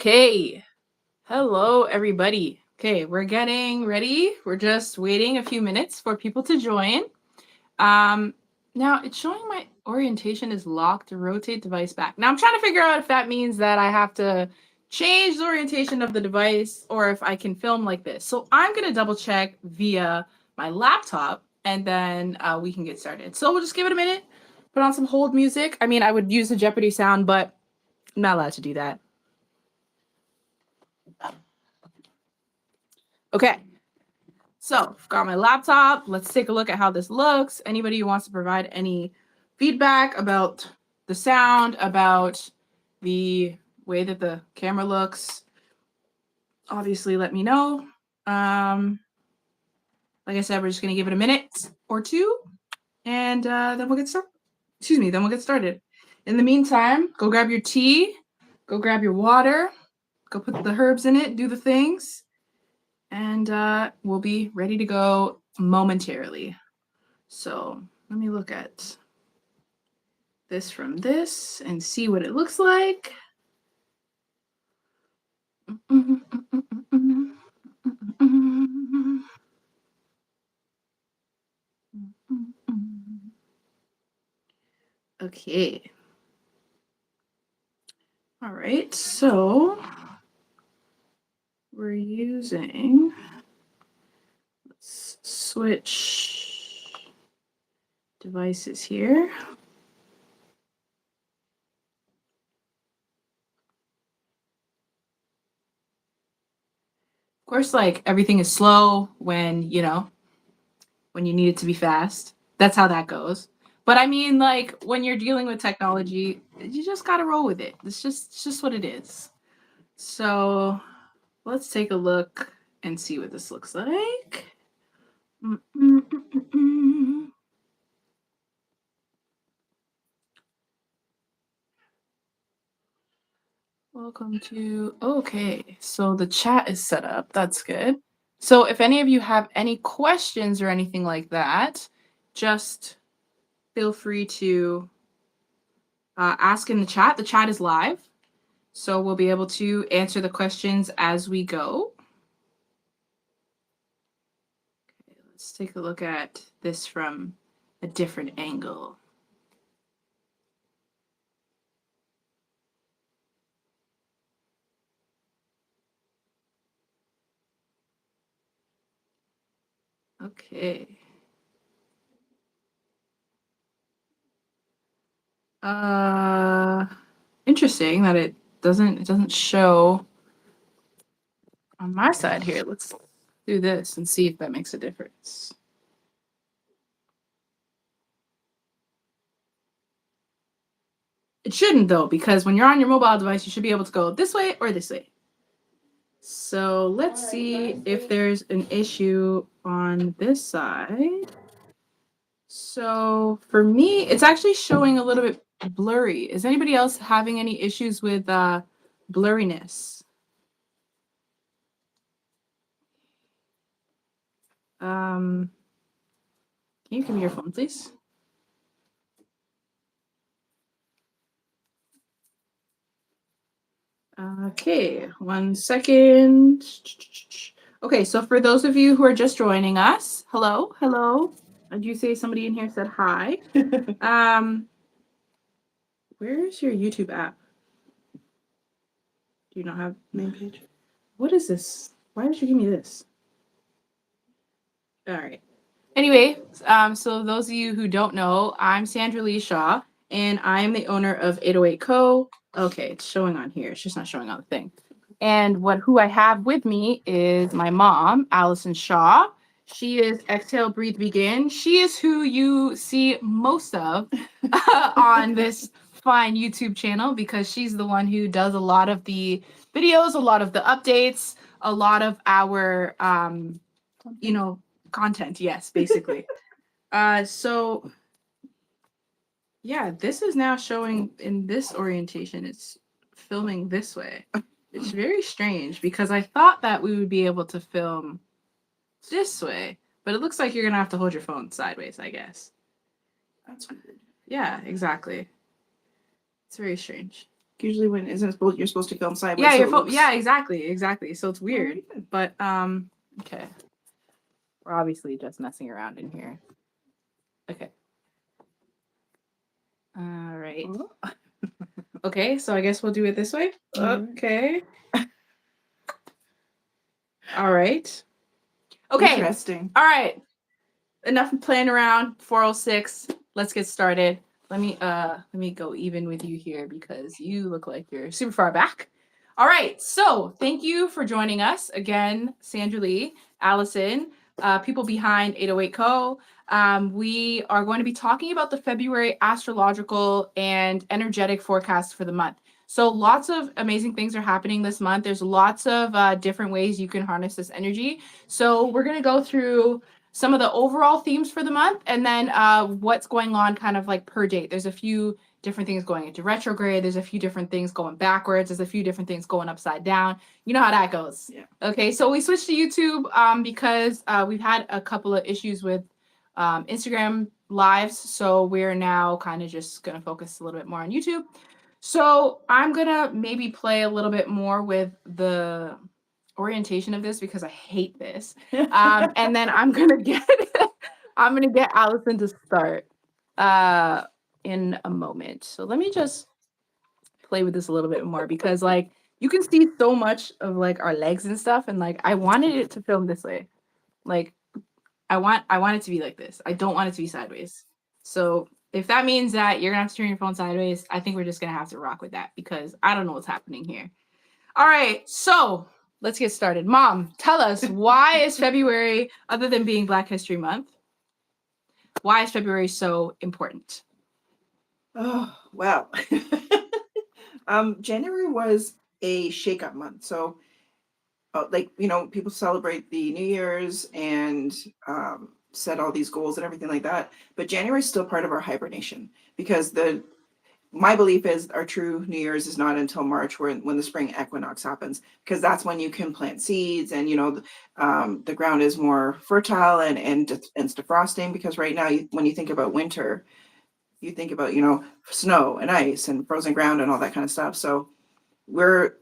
Okay. Hello, everybody. Okay, we're getting ready. We're just waiting a few minutes for people to join. Now it's showing my orientation is locked to rotate device back. Now I'm trying to figure out if that means that I have to change the orientation of the device or if I can film like this. So I'm going to double check via my laptop and then we can get started. So we'll just give it a minute, put on some hold music. I mean, I would use the Jeopardy sound, but I'm not allowed to do that. Okay. So I've got my laptop. Let's take a look at how this looks. Anybody who wants to provide any feedback about the sound, about the way that the camera looks, obviously let me know. Like I said, we're just going to give it a minute or two, and then we'll get started. Then we'll get started. In the meantime, go grab your tea, go grab your water, go put the herbs in it, do the things, and we'll be ready to go momentarily. So let me look at this from this and see what it looks like. Okay. All right, so we're using, let's switch devices here. Of course, like everything is slow when you need it to be fast. That's how that goes. But I mean, like when you're dealing with technology, you just gotta roll with it. It's just what it is. So let's take a look and see what this looks like. Welcome to, okay, so the chat is set up. That's good. So if any of you have any questions or anything like that, just feel free to ask in the chat. The chat is live, so we'll be able to answer the questions as we go. Okay, let's take a look at this from a different angle. Okay. Interesting that it doesn't show on my side here. Let's do this and see if that makes a difference. It shouldn't though, because when you're on your mobile device, you should be able to go this way or this way. So let's see if there's an issue on this side. So for me, it's actually showing a little bit blurry. Is anybody else having any issues with blurriness? Can you give me your phone, please? Okay, 1 second. Okay, so for those of you who are just joining us, hello. Did you say somebody in here said hi? Where's your YouTube app? Do you not have main page? What is this? Why did you give me this? All right. Anyway, so those of you who don't know, I'm Sandra Lee Shaw, and I'm the owner of 808 Co. Okay, it's showing on here. It's just not showing on the thing. And who I have with me is my mom, Allison Shaw. She is Exhale, Breathe, Begin. She is who you see most of on this fine YouTube channel because she's the one who does a lot of the videos, a lot of the updates, a lot of our, content. Yes, basically. So yeah, this is now showing in this orientation. It's filming this way. It's very strange because I thought that we would be able to film this way, but it looks like you're gonna have to hold your phone sideways, I guess. That's weird. Yeah, exactly. It's very strange. usually when you're supposed to film sideways. Yeah, so yeah, exactly. So it's weird. But okay. We're obviously just messing around in here. Okay. All right. Okay, so I guess we'll do it this way. Okay. All right. Okay. Interesting. All right. Enough playing around. 406. Let's get started. Let me go even with you here because you look like you're super far back. All right. So thank you for joining us again, Sandra Lee, Allison, people behind 808 Co. We are going to be talking about the February astrological and energetic forecast for the month. So lots of amazing things are happening this month. There's lots of different ways you can harness this energy. So we're going to go through some of the overall themes for the month and then what's going on kind of like per date. There's a few different things going into retrograde. There's a few different things going backwards. There's a few different things going upside down. You know how that goes. Yeah. Okay, so we switched to YouTube because we've had a couple of issues with Instagram lives. So we're now kind of just going to focus a little bit more on YouTube. So I'm going to maybe play a little bit more with the orientation of this because I hate this. And then I'm gonna get Allison to start in a moment. So let me just play with this a little bit more because like you can see so much of like our legs and stuff, and like I wanted it to film this way. Like I want it to be like this. I don't want it to be sideways. So if that means that you're gonna have to turn your phone sideways, I think we're just gonna have to rock with that because I don't know what's happening here. All right, so let's get started. Mom, tell us, why is February, other than being Black History Month, why is February so important? Oh, wow. January was a shake-up month. So, people celebrate the New Year's and set all these goals and everything like that. But January is still part of our hibernation because my belief is our true New Year's is not until March, when the spring equinox happens, because that's when you can plant seeds and the ground is more fertile and defrosting. Because right now, when you think about winter, you think about snow and ice and frozen ground and all that kind of stuff. So we're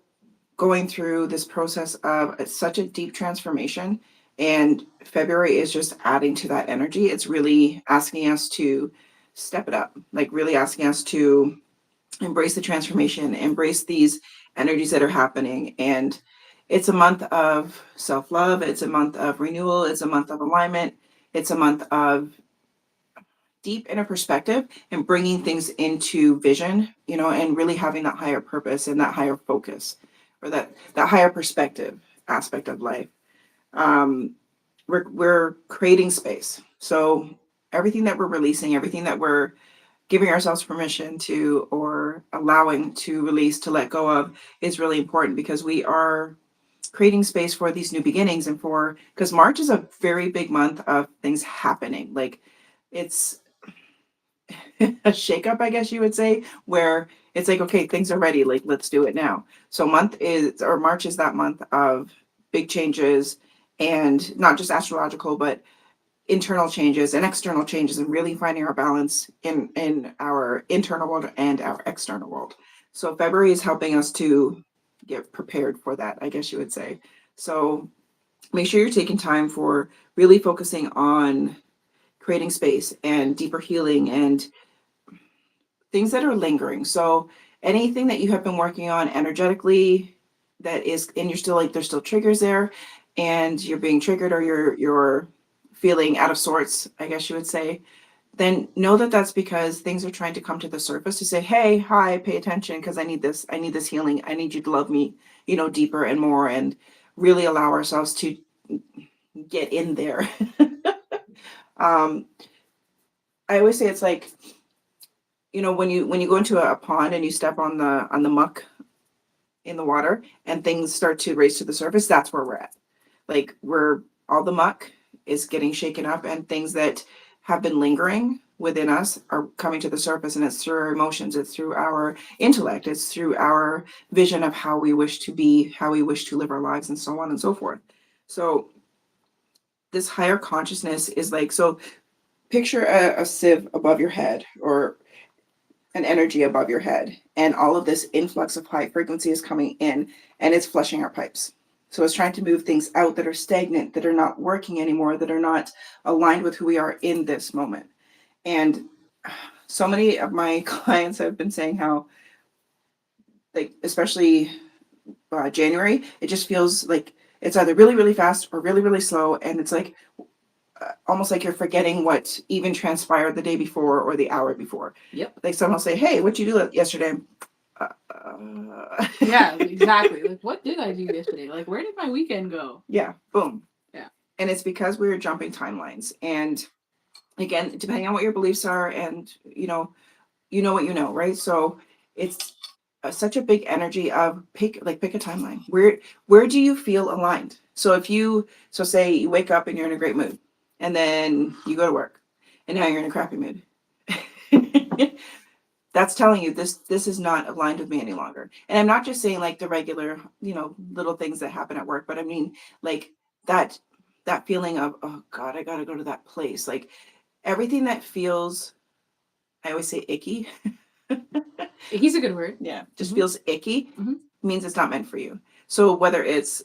going through this process of such a deep transformation, and February is just adding to that energy. It's really asking us to step it up, like really asking us to embrace the transformation, embrace these energies that are happening. And it's a month of self-love, it's a month of renewal, it's a month of alignment, it's a month of deep inner perspective and bringing things into vision, and really having that higher purpose and that higher focus, or that higher perspective aspect of life. We're creating space. So everything that we're releasing, everything that we're giving ourselves permission to, or allowing to release, to let go of, is really important, because we are creating space for these new beginnings, and because March is a very big month of things happening. Like, it's a shakeup, I guess you would say, where it's like, okay, things are ready, like, let's do it now. So March is that month of big changes, and not just astrological, but internal changes and external changes, and really finding our balance in our internal world and our external world. So February is helping us to get prepared for that, I guess you would say. So make sure you're taking time for really focusing on creating space and deeper healing and things that are lingering. So anything that you have been working on energetically that is, and you're still like, there's still triggers there, and you're being triggered, or you're feeling out of sorts, I guess you would say, then know that that's because things are trying to come to the surface to say, hey, hi, pay attention, because I need this healing. I need you to love me, deeper and more, and really allow ourselves to get in there. I always say it's like, when you go into a pond and you step on the muck in the water and things start to raise to the surface, that's where we're at. Like, all the muck is getting shaken up, and things that have been lingering within us are coming to the surface, and it's through our emotions, it's through our intellect, it's through our vision of how we wish to be, how we wish to live our lives, and so on and so forth. So this higher consciousness is like, so picture a sieve above your head, or an energy above your head, and all of this influx of high frequency is coming in, and it's flushing our pipes. So it's trying to move things out that are stagnant, that are not working anymore, that are not aligned with who we are in this moment. And so many of my clients have been saying how, like, especially January, it just feels like it's either really, really fast or really, really slow. And it's like almost like you're forgetting what even transpired the day before or the hour before. Yep. Like someone will say, "Hey, what'd you do yesterday?" Yeah, exactly. Like, what did I do yesterday? Like, where did my weekend go? Yeah, boom. Yeah. And it's because we were jumping timelines. And again, depending on what your beliefs are, and you know what you know, right? So it's such a big energy of pick a timeline. Where do you feel aligned? So so say you wake up and you're in a great mood, and then you go to work, and now you're in a crappy mood. That's telling you this is not aligned with me any longer. And I'm not just saying like the regular, little things that happen at work, but I mean like that feeling of, oh God, I gotta go to that place. Like everything that feels, I always say icky. Icky's a good word. Yeah, just feels icky, Mhm. means it's not meant for you. So whether it's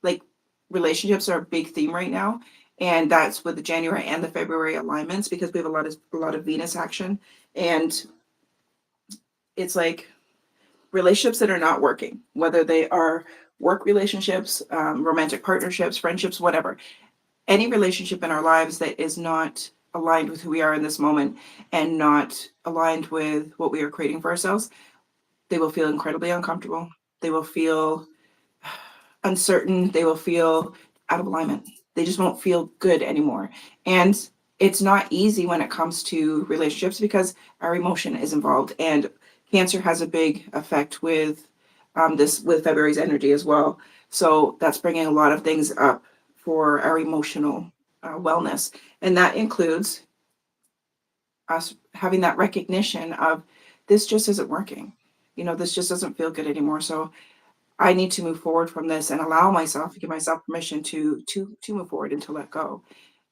like relationships are a big theme right now, and that's with the January and the February alignments, because we have a lot of Venus action, and it's like relationships that are not working, whether they are work relationships, romantic partnerships, friendships, whatever. Any relationship in our lives that is not aligned with who we are in this moment and not aligned with what we are creating for ourselves, they will feel incredibly uncomfortable. They will feel uncertain. They will feel out of alignment. They just won't feel good anymore. And it's not easy when it comes to relationships because our emotion is involved. And Cancer has a big effect with with February's energy as well. So that's bringing a lot of things up for our emotional wellness. And that includes us having that recognition of this just isn't working. This just doesn't feel good anymore. So I need to move forward from this and allow myself, give myself permission to move forward and to let go.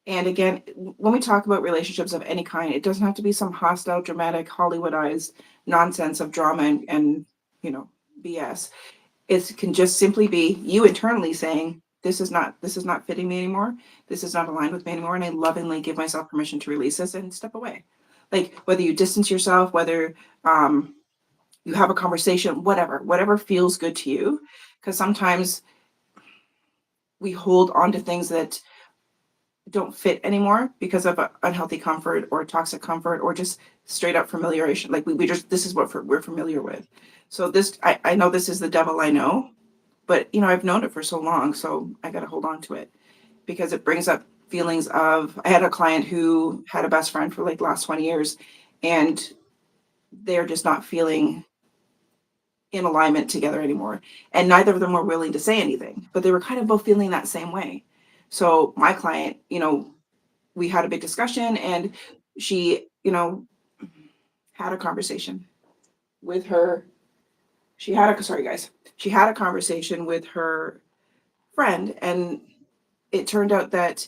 And again, when we talk about relationships of any kind, it doesn't have to be some hostile, dramatic, Hollywoodized nonsense of drama and you know BS. It can just simply be you internally saying, this is not fitting me anymore. This is not aligned with me anymore. And I lovingly give myself permission to release this and step away. Like whether you distance yourself, whether you have a conversation, whatever feels good to you. Because sometimes we hold on to things that don't fit anymore because of unhealthy comfort or toxic comfort or just straight up familiarization. Like we just, this is what we're familiar with. So I know this is the devil, I know, but I've known it for so long. So I got to hold on to it because it brings up feelings of, I had a client who had a best friend for like the last 20 years and they're just not feeling in alignment together anymore. And neither of them were willing to say anything, but they were kind of both feeling that same way. So my client, we had a big discussion and she, had a conversation with her. Sorry guys. She had a conversation with her friend and it turned out that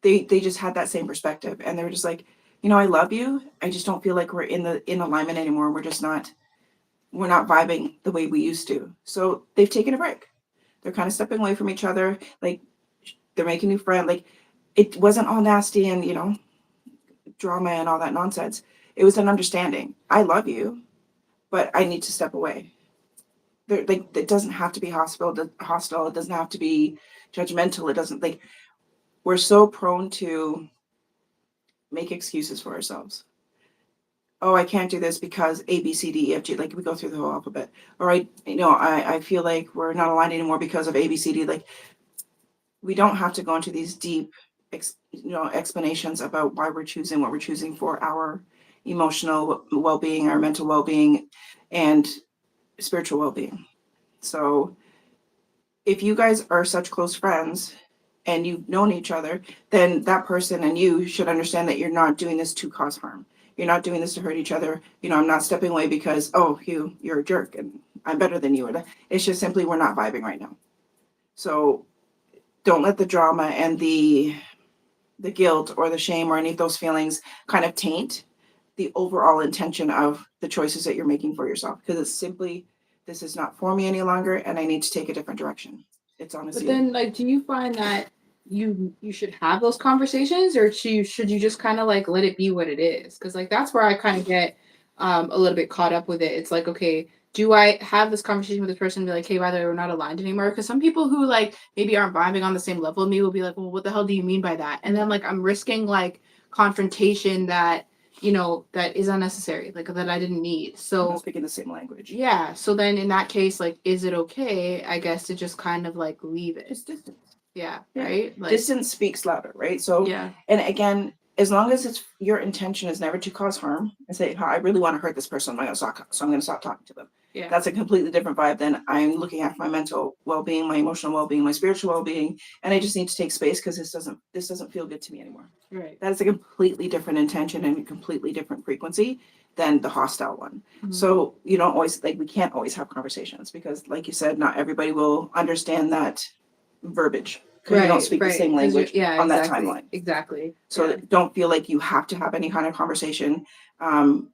they just had that same perspective and they were just like, I love you. I just don't feel like we're in alignment anymore. We're not vibing the way we used to. So they've taken a break. They're kind of stepping away from each other. Like they're making new friends. Like it wasn't all nasty and, drama and all that nonsense. It was an understanding. I love you, but I need to step away. Like it doesn't have to be hostile. It doesn't have to be judgmental. It doesn't like we're so prone to make excuses for ourselves. Oh, I can't do this because A, B, C, D, E, F, G. Like we go through the whole alphabet. Or I feel like we're not aligned anymore because of A, B, C, D. Like we don't have to go into these deep, explanations about why we're choosing what we're choosing for our emotional well-being, our mental well-being, and spiritual well-being. So if you guys are such close friends and you've known each other, then that person and you should understand that you're not doing this to cause harm. You're not doing this to hurt each other. I'm not stepping away because, oh, you're a jerk and I'm better than you. It's just simply we're not vibing right now. So don't let the drama and the guilt or the shame or any of those feelings kind of taint the overall intention of the choices that you're making for yourself, because it's simply, this is not for me any longer and I need to take a different direction. It's But honestly, then, like, do you find that you should have those conversations, or should you just kind of like let it be what it is? Because like that's where I kind of get a little bit caught up with it. It's like, okay, do I have this conversation with this person and be like, hey, by the way, we're not aligned anymore? Because some people who like maybe aren't vibing on the same level as me will be like, well, what the hell do you mean by that? And then like I'm risking like confrontation that that is unnecessary, like that I didn't need. not So speaking the same language. yeah, so then in that case, like, is it okay, I guess, to just kind of like leave it? Just distance. Yeah, Yeah. right? Like, Distance speaks louder, right? So, yeah, and again, as long as it's your intention is never to cause harm and say, "Oh, I really want to hurt this person, I'm going to stop, so I'm going to stop talking to them." yeah, That's a completely different vibe than I'm looking after my mental well-being, my emotional well-being, my spiritual well-being, and I just need to take space because this doesn't feel good to me anymore. right. That is a completely different intention and a completely different frequency than the hostile one. Mhm. So you don't always, like, we can't always have conversations because, like you said, not everybody will understand that verbiage because you don't speak the same language Yeah, on that exactly, timeline. exactly. So Yeah, don't feel like you have to have any kind of conversation.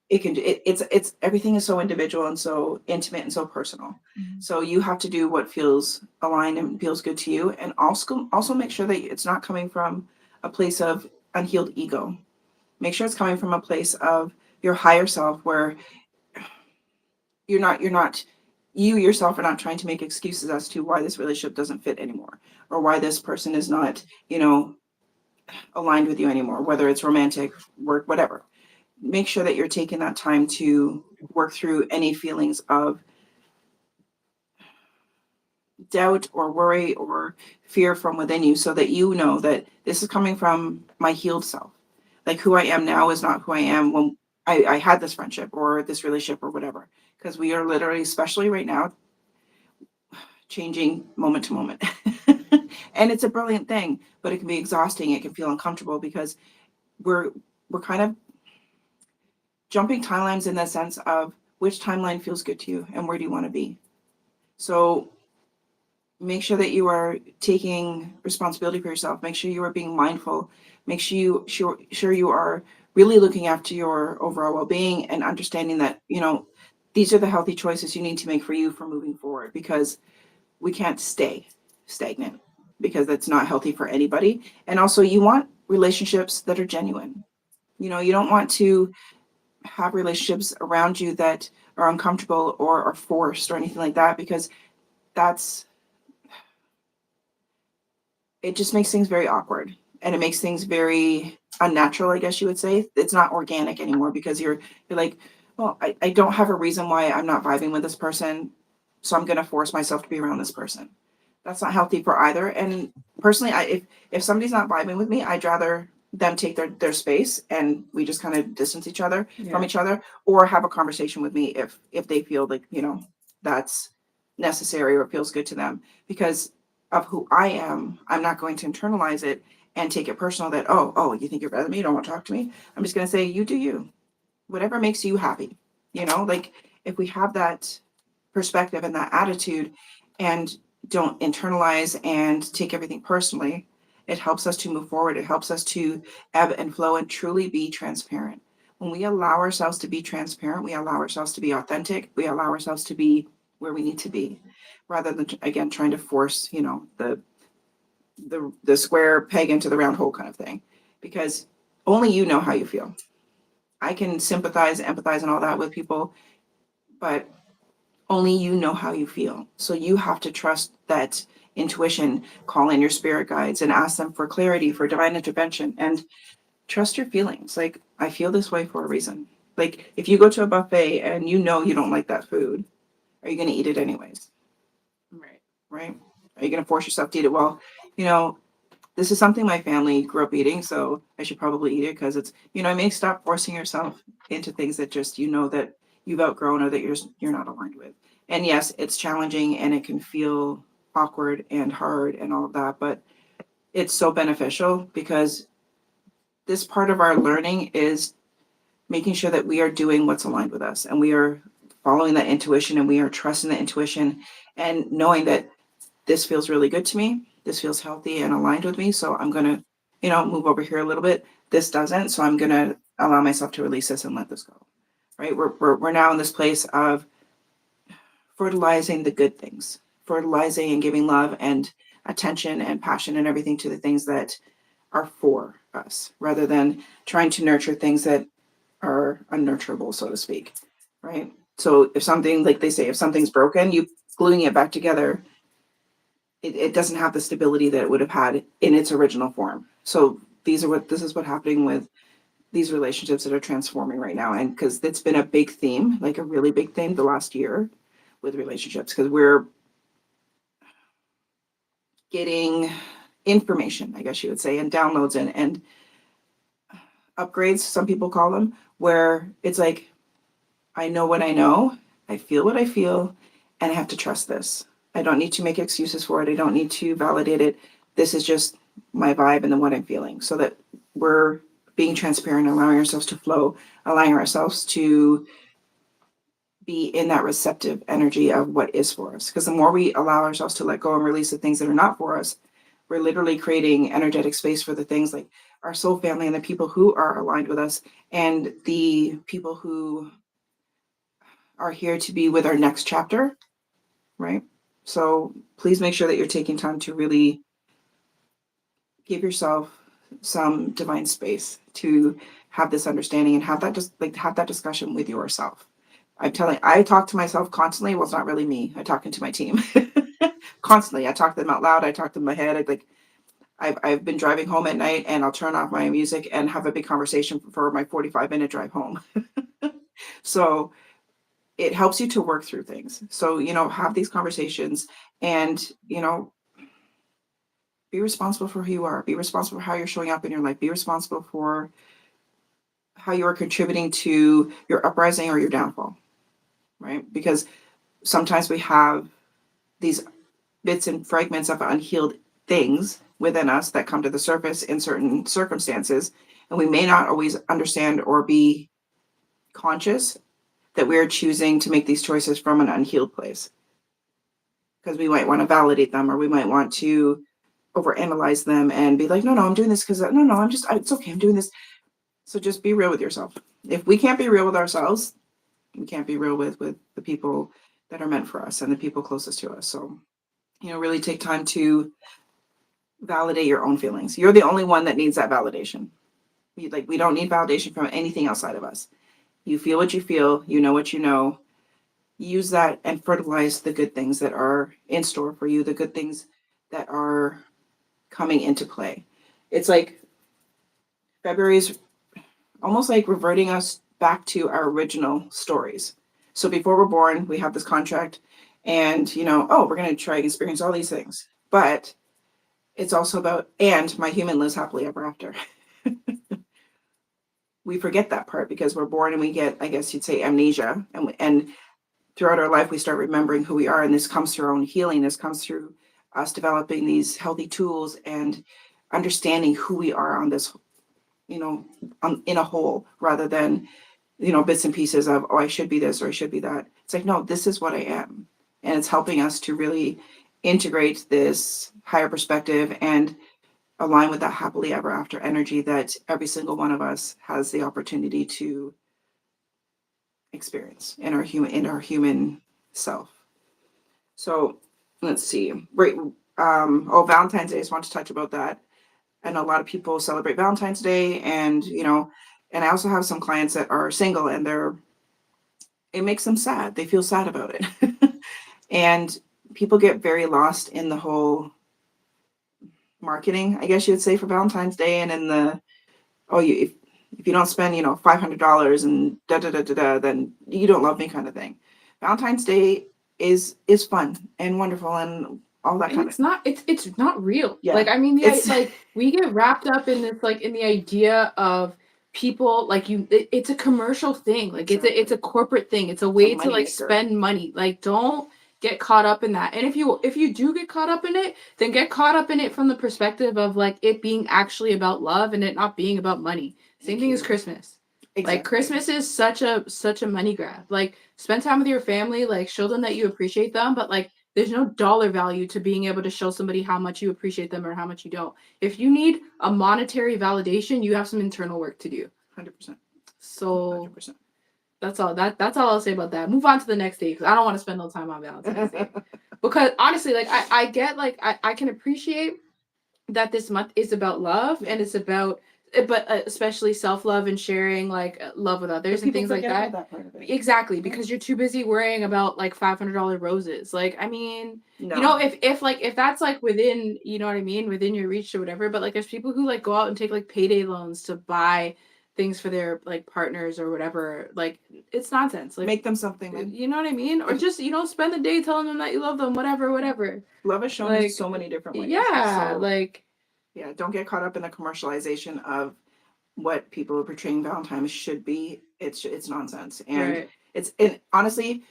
It's everything is so individual and so intimate and so personal. Mhm. So you have to do what feels aligned and feels good to you, and also make sure that it's not coming from a place of unhealed ego. Make sure it's coming from a place of your higher self, where you're not you yourself are not trying to make excuses as to why this relationship doesn't fit anymore, or why this person is not, aligned with you anymore, whether it's romantic, work, whatever. Make sure that you're taking that time to work through any feelings of doubt or worry or fear from within you, so that you know that this is coming from my healed self. Like, who I am now is not who I am when I had this friendship or this relationship or whatever. Because we are literally, especially right now, changing moment to moment. And it's a brilliant thing, but it can be exhausting. It can feel uncomfortable because we're we're kind of jumping timelines in the sense of which timeline feels good to you and where do you want to be. So make sure that you are taking responsibility for yourself. Make sure you are being mindful. Make sure you are really looking after your overall well-being and understanding that, these are the healthy choices you need to make for you for moving forward, because we can't stay stagnant, because that's not healthy for anybody. And also, you want relationships that are genuine. You don't want to have relationships around you that are uncomfortable or are forced or anything like that, because that's it just makes things very awkward, and it makes things very unnatural, I guess you would say. It's not organic anymore, because you're like, well, I don't have a reason why I'm not vibing with this person, so I'm going to force myself to be around this person. That's not healthy for either. And personally, if somebody's not vibing with me, I'd rather them take their space and we just kind of distance each other from each other, or have a conversation with me if they feel like, that's necessary or feels good to them. Because of who I am, I'm not going to internalize it and take it personal that, oh, you think you're better than me, you don't want to talk to me. I'm just going to say, you do you. Whatever makes you happy. Like, if we have that perspective and that attitude and don't internalize and take everything personally, it helps us to move forward. It helps us to ebb and flow and truly be transparent. When we allow ourselves to be transparent, we allow ourselves to be authentic, we allow ourselves to be where we need to be, rather than, again, trying to force, the square peg into the round hole kind of thing. Because only you know how you feel. I can sympathize, empathize, and all that with people, but only you know how you feel. So you have to trust that intuition, call in your spirit guides and ask them for clarity, for divine intervention, and trust your feelings. Like, I feel this way for a reason. Like, if you go to a buffet and you know you don't like that food, are you going to eat it anyways? Right. Right? Are you going to force yourself to eat it? Well, you know, this is something my family grew up eating, so I should probably eat it, because it's, I may stop forcing yourself into things that just, that you've outgrown or that you're not aligned with. And yes, it's challenging and it can feel awkward and hard and all of that, but it's so beneficial, because this part of our learning is making sure that we are doing what's aligned with us, and we are following that intuition, and we are trusting the intuition, and knowing that this feels really good to me. This feels healthy and aligned with me. So I'm going to move over here a little bit. This doesn't, so I'm going to allow myself to release this and let this go. Right? We're now in this place of fertilizing the good things, fertilizing and giving love and attention and passion and everything to the things that are for us, rather than trying to nurture things that are unnurturable, so to speak. Right? So if something, like they say, if something's broken, you gluing it back together, it doesn't have the stability that it would have had in its original form. So this is what happening with these relationships that are transforming right now. And because it's been a big theme, like a really big theme the last year with relationships, because we're getting information, I guess you would say, and downloads and upgrades, some people call them, where it's like, I know what I know, I feel what I feel, and I have to trust this. I don't need to make excuses for it. I don't need to validate it. This is just my vibe and then what I'm feeling, so that we're being transparent, allowing ourselves to flow, allowing ourselves to be in that receptive energy of what is for us. Because the more we allow ourselves to let go and release the things that are not for us, we're literally creating energetic space for the things like our soul family and the people who are aligned with us and the people who are here to be with our next chapter, right? So please make sure that you're taking time to really give yourself some divine space to have this understanding and have that just like have that discussion with yourself. I talk to myself constantly. Well, it's not really me. I talk into my team constantly. I talk to them out loud. I talk to them in my head. I've been driving home at night and I'll turn off my music and have a big conversation for my 45-minute drive home. So it helps you to work through things. So, have these conversations and, be responsible for who you are. Be responsible for how you're showing up in your life. Be responsible for how you are contributing to your uprising or your downfall, right? Because sometimes we have these bits and fragments of unhealed things within us that come to the surface in certain circumstances, and we may not always understand or be conscious that we're choosing to make these choices from an unhealed place, because we might want to validate them, or we might want to overanalyze them and be like, no, I'm doing this because it's okay, I'm doing this. So just be real with yourself. If we can't be real with ourselves, we can't be real with the people that are meant for us and the people closest to us. So, really take time to validate your own feelings. You're the only one that needs that validation. We don't need validation from anything outside of us. You feel what you feel, you know what you know. Use that and fertilize the good things that are in store for you, the good things that are coming into play. It's like February's almost like reverting us back to our original stories. So before we're born, we have this contract and, we're going to try and experience all these things. But it's also about, and my human lives happily ever after. We forget that part because we're born and we get, I guess you'd say, amnesia. And throughout our life, we start remembering who we are. And this comes through our own healing. This comes through us developing these healthy tools and understanding who we are on this, in a whole, rather than, bits and pieces of, oh, I should be this or I should be that. It's like, no, this is what I am. And it's helping us to really integrate this higher perspective and align with that happily ever after energy that every single one of us has the opportunity to experience in our human self. So let's see. Right. Valentine's Day. I just want to touch about that. I know a lot of people celebrate Valentine's Day, and and I also have some clients that are single, and it makes them sad. They feel sad about it, and people get very lost in the whole marketing, I guess you would say, for Valentine's Day, and in the if you don't spend $500 and da da da da da, then you don't love me kind of thing. Valentine's Day is fun and wonderful and all that And kind it's of. not it's not real. Yeah, Like, I mean, it's like we get wrapped up in this, like, in the idea of people, like, it's a commercial thing. Like, it's a corporate thing. It's a way to, like, moneymaker. spend money. Like, don't get caught up in that. And if you do get caught up in it, then get caught up in it from the perspective of, like, it being actually about love and it not being about money. Same thing as Christmas. Exactly. Like, Christmas is such a money grab. Like, spend time with your family, like, show them that you appreciate them, but, like, There's no dollar value to being able to show somebody how much you appreciate them or how much you don't. If you need a monetary validation, you have some internal work to do. 100%. So 100%. that's all. That's all I'll say about that. Move on to the next day because I don't want to spend no time on Valentine's Day. Because honestly, like I get like I can appreciate that this month is about love and it's about but especially self-love and sharing like love with others and things like that. Exactly, because you're too busy worrying about like $500 roses. Like, I mean, No. you know, if that's like within, you know what I mean, within your reach or whatever, but like there's people who like go out and take like payday loans to buy things for their like partners or whatever. Like, it's nonsense. Like, make them something, man. You know what I mean? Or just, you know, spend the day telling them that you love them, whatever. Love is shown like, in so many different ways. Yeah, so, like, yeah, don't get caught up in the commercialization of what people are portraying Valentine's should be. It's nonsense, and and honestly,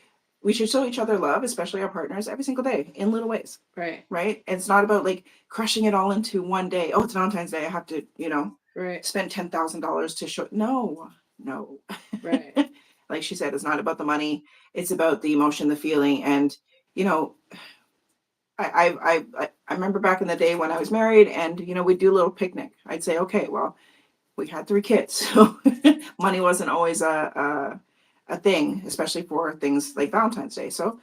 we should show each other love, especially our partners, every single day in little ways. Right. And it's not about like crushing it all into one day. Oh, it's Valentine's Day. I have to, you know, spend $10,000 to show. No. Right. Like she said, it's not about the money. It's about the emotion, the feeling, and you know, I remember back in the day when I was married, and you know, we'd do a little picnic. I'd say, okay, well, we had 3 kids, so money wasn't always a thing, especially for things like Valentine's Day. So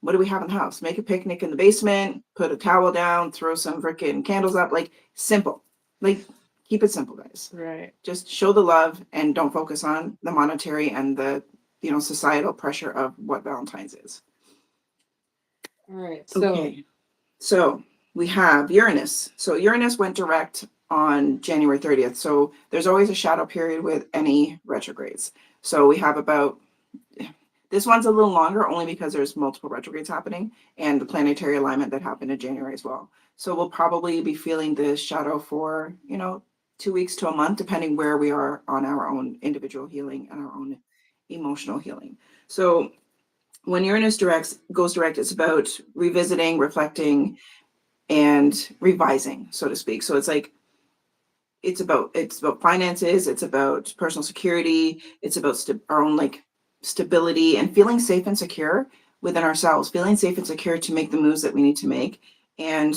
what do we have in the house? Make a picnic in the basement, put a towel down, throw some freaking candles up, like simple. Like keep it simple, guys. Right. Just show the love and don't focus on the monetary and the, you know, societal pressure of what Valentine's is. All right. So we have Uranus. So Uranus went direct on January 30th. So there's always a shadow period with any retrogrades. So we have about, this one's a little longer only because there's multiple retrogrades happening and the planetary alignment that happened in January as well. So we'll probably be feeling this shadow for, you know, 2 weeks to a month, depending where we are on our own individual healing and our own emotional healing. So when Uranus goes direct, it's about revisiting, reflecting, and revising, so to speak. So it's like it's about finances, it's about personal security, it's about our own like stability and feeling safe and secure within ourselves, feeling safe and secure to make the moves that we need to make. And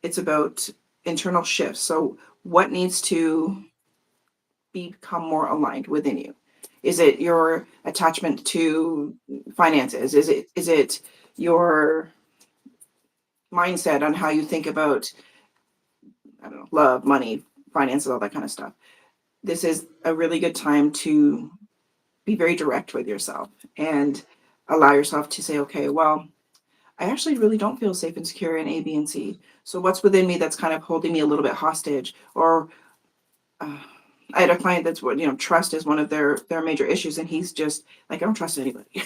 it's about internal shifts. So what needs to become more aligned within you? Is it your attachment to finances? Is it your mindset on how you think about, I don't know, love, money, finances, all that kind of stuff? This is a really good time to be very direct with yourself and allow yourself to say, okay, well, I actually really don't feel safe and secure in A, B, and C. So what's within me that's kind of holding me a little bit hostage? Or I had a client that's what, you know, trust is one of their major issues. And he's just like, I don't trust anybody.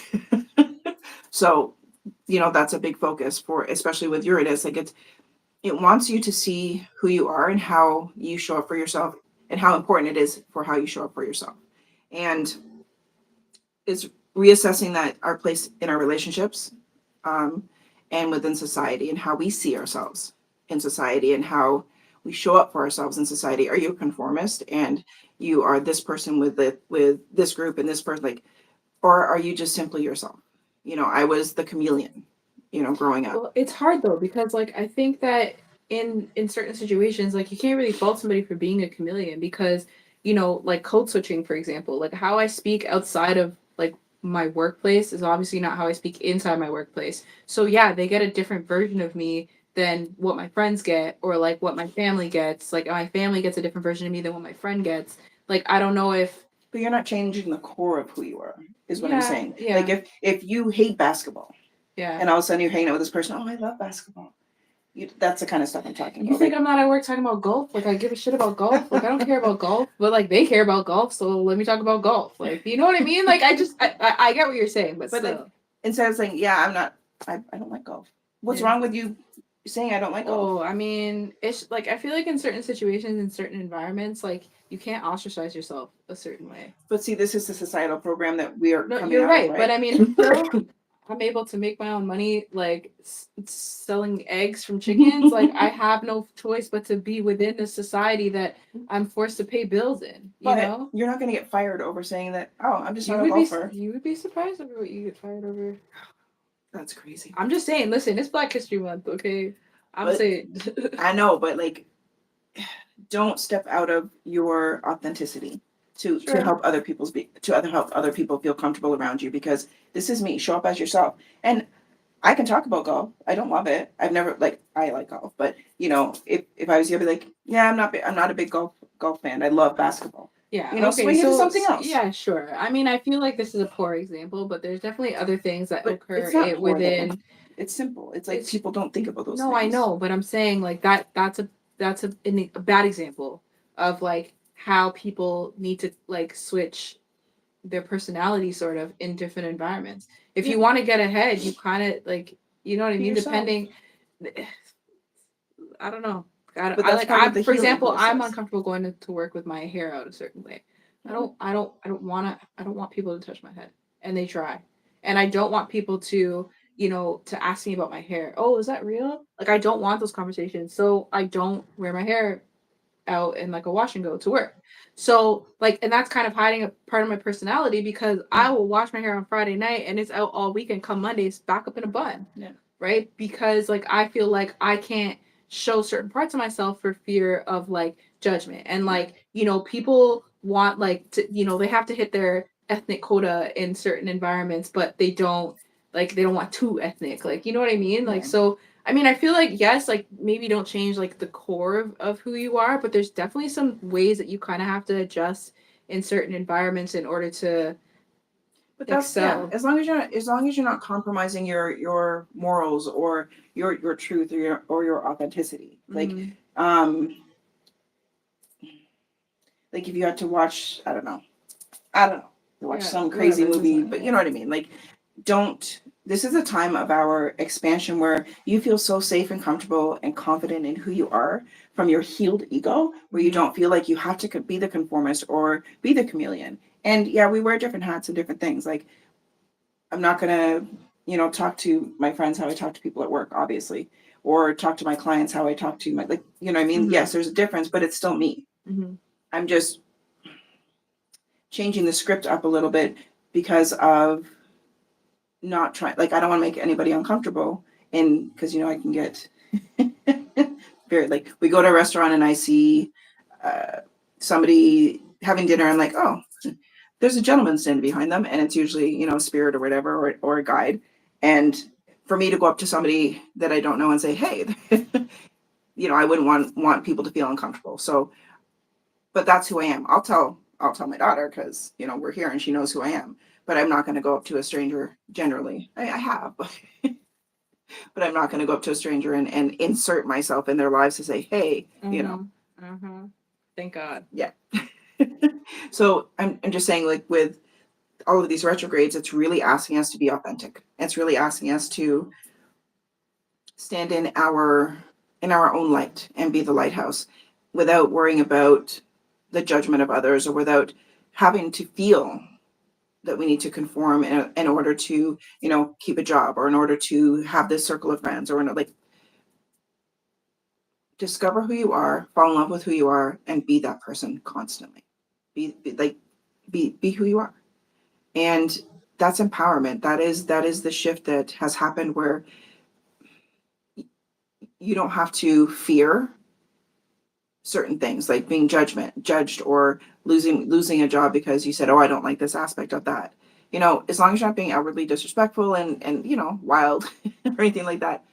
So, you know, that's a big focus for, especially with Uranus. Like it wants you to see who you are and how you show up for yourself and how important it is for how you show up for yourself. And it's reassessing that our place in our relationships and within society and how we see ourselves in society and how we show up for ourselves in society. Are you a conformist and you are this person with this group and this person, like, or are you just simply yourself? You know, I was the chameleon, you know, growing up. Well, it's hard though, because like I think that in certain situations, like you can't really fault somebody for being a chameleon because, you know, like code switching, for example, like how I speak outside of like my workplace is obviously not how I speak inside my workplace. So yeah, they get a different version of me than what my friends get or like what my family gets. Like my family gets a different version of me than what my friend gets. Like I don't know if But you're not changing the core of who you are, is what I'm saying. Yeah. Like if you hate basketball, yeah. and all of a sudden you're hanging out with this person, oh, I love basketball. That's the kind of stuff I'm talking about. You think I'm not at work talking about golf? Like I give a shit about golf. Like I don't care about golf, but like they care about golf, so let me talk about golf. Like you know what I mean? Like I get what you're saying, but still. like instead of saying, yeah, I don't like golf. What's wrong with you saying I don't like golf? Oh, I mean, it's like I feel like in certain situations, in certain environments, like you can't ostracize yourself a certain way. But see, this is the societal program that we are. No, you're right, but I mean, I'm able to make my own money, like selling eggs from chickens. Like I have no choice but to be within a society that I'm forced to pay bills in. You know, you're not going to get fired over saying that. Oh, I'm just not a golfer. You would be surprised over what you get fired over. That's crazy. I'm just saying, listen, it's Black History Month, okay? I'm But saying. I know, but like, don't step out of your authenticity to Sure. help other help other people feel comfortable around you, because this is me. Show up as yourself. And I can talk about golf. I don't love it. I've never I like golf, but you know, if I was here, I'd be like, yeah, I'm not a big golf fan. I love basketball. Yeah, You know, okay, swing into so something else. yeah, sure. I mean, I feel like this is a poor example, but there's definitely other things that But occur it's not poor though. within. It's simple. It's like It's people don't think about those no, things. I know, but I'm saying like that's a bad example of like how people need to like switch their personality sort of in different environments. If you want to get ahead, you kind of like, you know what I Be mean, yourself. depending. I don't know. But that's part of the For healing example, I'm process. uncomfortable going to work with my hair out a certain way. I don't want people to touch my head, and they try. And I don't want people to, to ask me about my hair. Oh, is that real? Like, I don't want those conversations. So I don't wear my hair out in like a wash and go to work. So like, and that's kind of hiding a part of my personality, because I will wash my hair on Friday night and it's out all weekend. Come Monday, it's back up in a bun. Yeah. Right? Because like I feel like I can't show certain parts of myself for fear of like judgment. And like, people want like to, they have to hit their ethnic quota in certain environments, but they don't want too ethnic. Like, you know what I mean? Like, Yeah. so I mean, I feel like, yes, like maybe don't change like the core of who you are, but there's definitely some ways that you kind of have to adjust in certain environments in order to But that's yeah. excel. As long as you're not compromising your morals or your truth or your authenticity. Mhm. Like if you had to watch, I don't know, watch Yeah, some crazy whatever, movie, doesn't but you know what I mean. Like, don't. This is a time of our expansion where you feel so safe and comfortable and confident in who you are from your healed ego, where you Mhm. don't feel like you have to be the conformist or be the chameleon. And yeah, we wear different hats and different things. Like, I'm not gonna, talk to my friends how I talk to people at work, obviously, or talk to my clients how I talk to my, like, you know what I mean? Mhm. Yes, there's a difference, but it's still me. Mhm. I'm just changing the script up a little bit because of not trying, like, I don't want to make anybody uncomfortable. And because, I can get very, like, we go to a restaurant and I see somebody having dinner and like, oh, there's a gentleman standing behind them, and it's usually, a spirit or whatever, or a guide. And for me to go up to somebody that I don't know and say, hey, I wouldn't want people to feel uncomfortable. So, but that's who I am. I'll tell my daughter, because we're here and she knows who I am. But I'm not going to go up to a stranger generally. I have, but I'm not going to go up to a stranger and insert myself in their lives to say, hey, Thank God. Yeah. So I'm just saying, like, with all of these retrogrades, it's really asking us to be authentic. It's really asking us to stand in our own light and be the lighthouse without worrying about the judgment of others, or without having to feel that we need to conform in order to, keep a job, or in order to have this circle of friends, or like, discover who you are, fall in love with who you are, and be that person constantly. Be who you are. And that's empowerment. That is the shift that has happened, where you don't have to fear certain things, like being judged, or losing a job because you said, oh, I don't like this aspect of that. As long as you're not being outwardly disrespectful and wild or anything like that,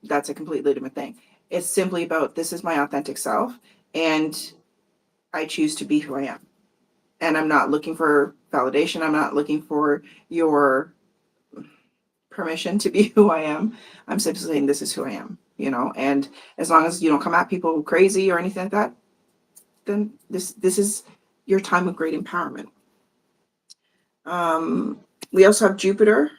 that's a completely different thing. It's simply about, this is my authentic self, and I choose to be who I am. And I'm not looking for validation. I'm not looking for your permission to be who I am. I'm simply saying, this is who I am, and as long as you don't come at people crazy or anything like that, then this is your time of great empowerment. We also have Jupiter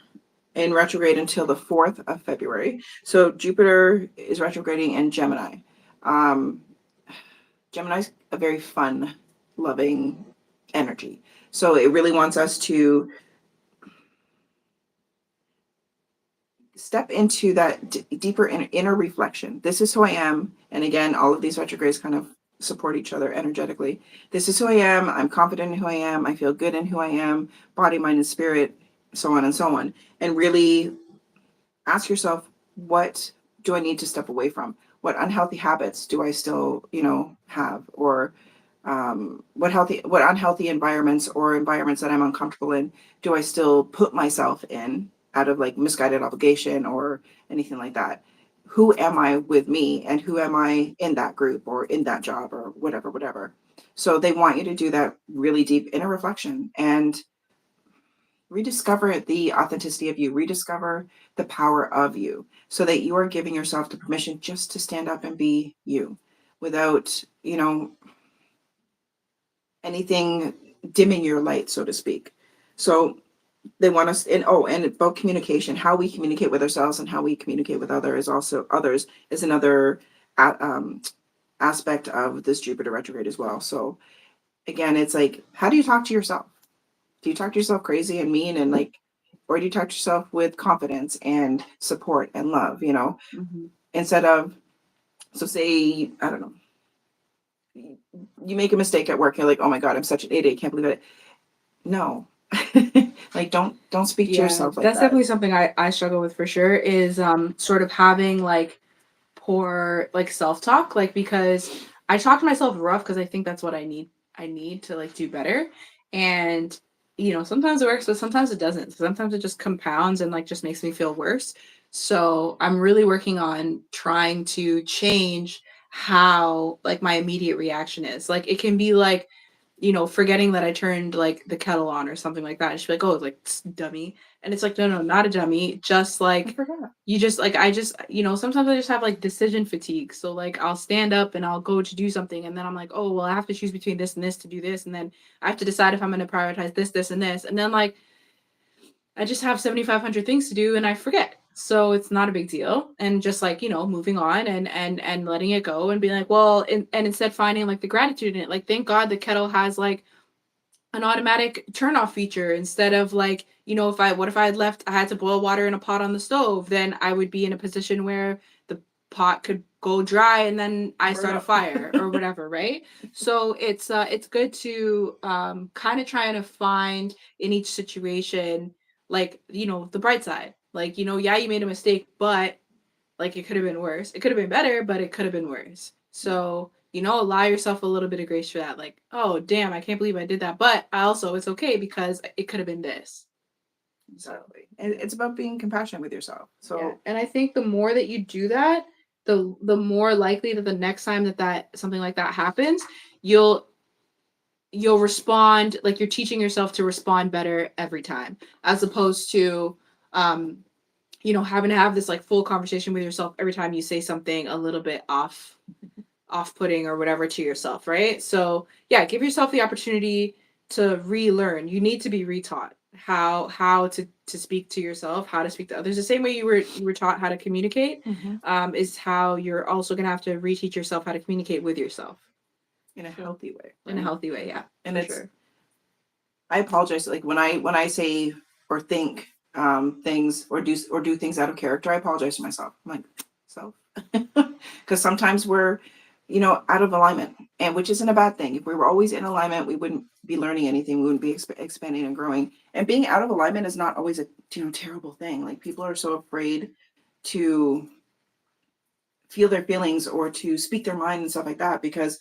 in retrograde until the 4th of February. So Jupiter is retrograding in Gemini. Gemini's a very fun, loving energy. So it really wants us to step into that deeper inner reflection. This is who I am. And again, all of these retrogrades kind of support each other energetically. This is who I am. I'm confident in who I am. I feel good in who I am, body, mind, and spirit, so on and so on. And really ask yourself, what do I need to step away from? What unhealthy habits do I still, have? Or what unhealthy environments or environments that I'm uncomfortable in do I still put myself in out of like misguided obligation or anything like that? Who am I with me, and who am I in that group or in that job or whatever. So they want you to do that really deep inner reflection and rediscover the authenticity of you, rediscover the power of you, so that you are giving yourself the permission just to stand up and be you without, anything dimming your light, so to speak. So they want us and about communication, how we communicate with ourselves and how we communicate with others is another aspect of this Jupiter retrograde as well. So again, it's like, how do you talk to yourself? Do you talk to yourself crazy and mean and like, or do you talk to yourself with confidence and support and love, instead of, so say, I don't know, you make a mistake at work, you're like, oh my God, I'm such an idiot, I can't believe it. No. Like, don't speak to yourself like that's that. definitely something I struggle with for sure, is sort of having like poor like self-talk, like, because I talk to myself rough because I think that's what I need to like do better. And sometimes it works, but sometimes it doesn't. Sometimes it just compounds and like just makes me feel worse. So I'm really working on trying to change how like my immediate reaction is. Like it can be like, forgetting that I turned like the kettle on or something like that. And she'd be like, oh, like dummy. And it's like, no, not a dummy. Just like you just like I just sometimes I just have like decision fatigue. So like I'll stand up and I'll go to do something, and then I'm like, oh well, I have to choose between this and this to do this, and then I have to decide if I'm going to prioritize this and this, and then like I just have 7,500 things to do and I forget. So it's not a big deal, and just like moving on and letting it go and being like, well, and instead finding like the gratitude in it. Like, thank God the kettle has like an automatic turn off feature, instead of like, if I had left, I had to boil water in a pot on the stove, then I would be in a position where the pot could go dry and then I start a fire or whatever, right? So it's good to kind of trying to find in each situation, like, the bright side. Like, yeah, you made a mistake, but like it could have been worse. It could have been better, but it could have been worse. So, allow yourself a little bit of grace for that. Like, oh, damn, I can't believe I did that. But it's okay because it could have been this. Exactly. And it's about being compassionate with yourself. So, yeah. And I think the more that you do that, the more likely that the next time that something like that happens, you'll respond, like you're teaching yourself to respond better every time, as opposed to having to have this like full conversation with yourself every time you say something a little bit off-putting or whatever to yourself, right? So yeah, give yourself the opportunity to relearn. You need to be retaught how to speak to yourself, how to speak to others. The same way you were taught how to communicate, is how you're also gonna have to reteach yourself how to communicate with yourself in a healthy way. Right? In a healthy way, yeah. And it's sure. I apologize. Like when I say or think things or do things out of character, I apologize to myself. I'm like, self, because sometimes we're, out of alignment, and which isn't a bad thing. If we were always in alignment, we wouldn't be learning anything. We wouldn't be expanding and growing. And being out of alignment is not always a terrible thing. Like people are so afraid to feel their feelings or to speak their mind and stuff like that, because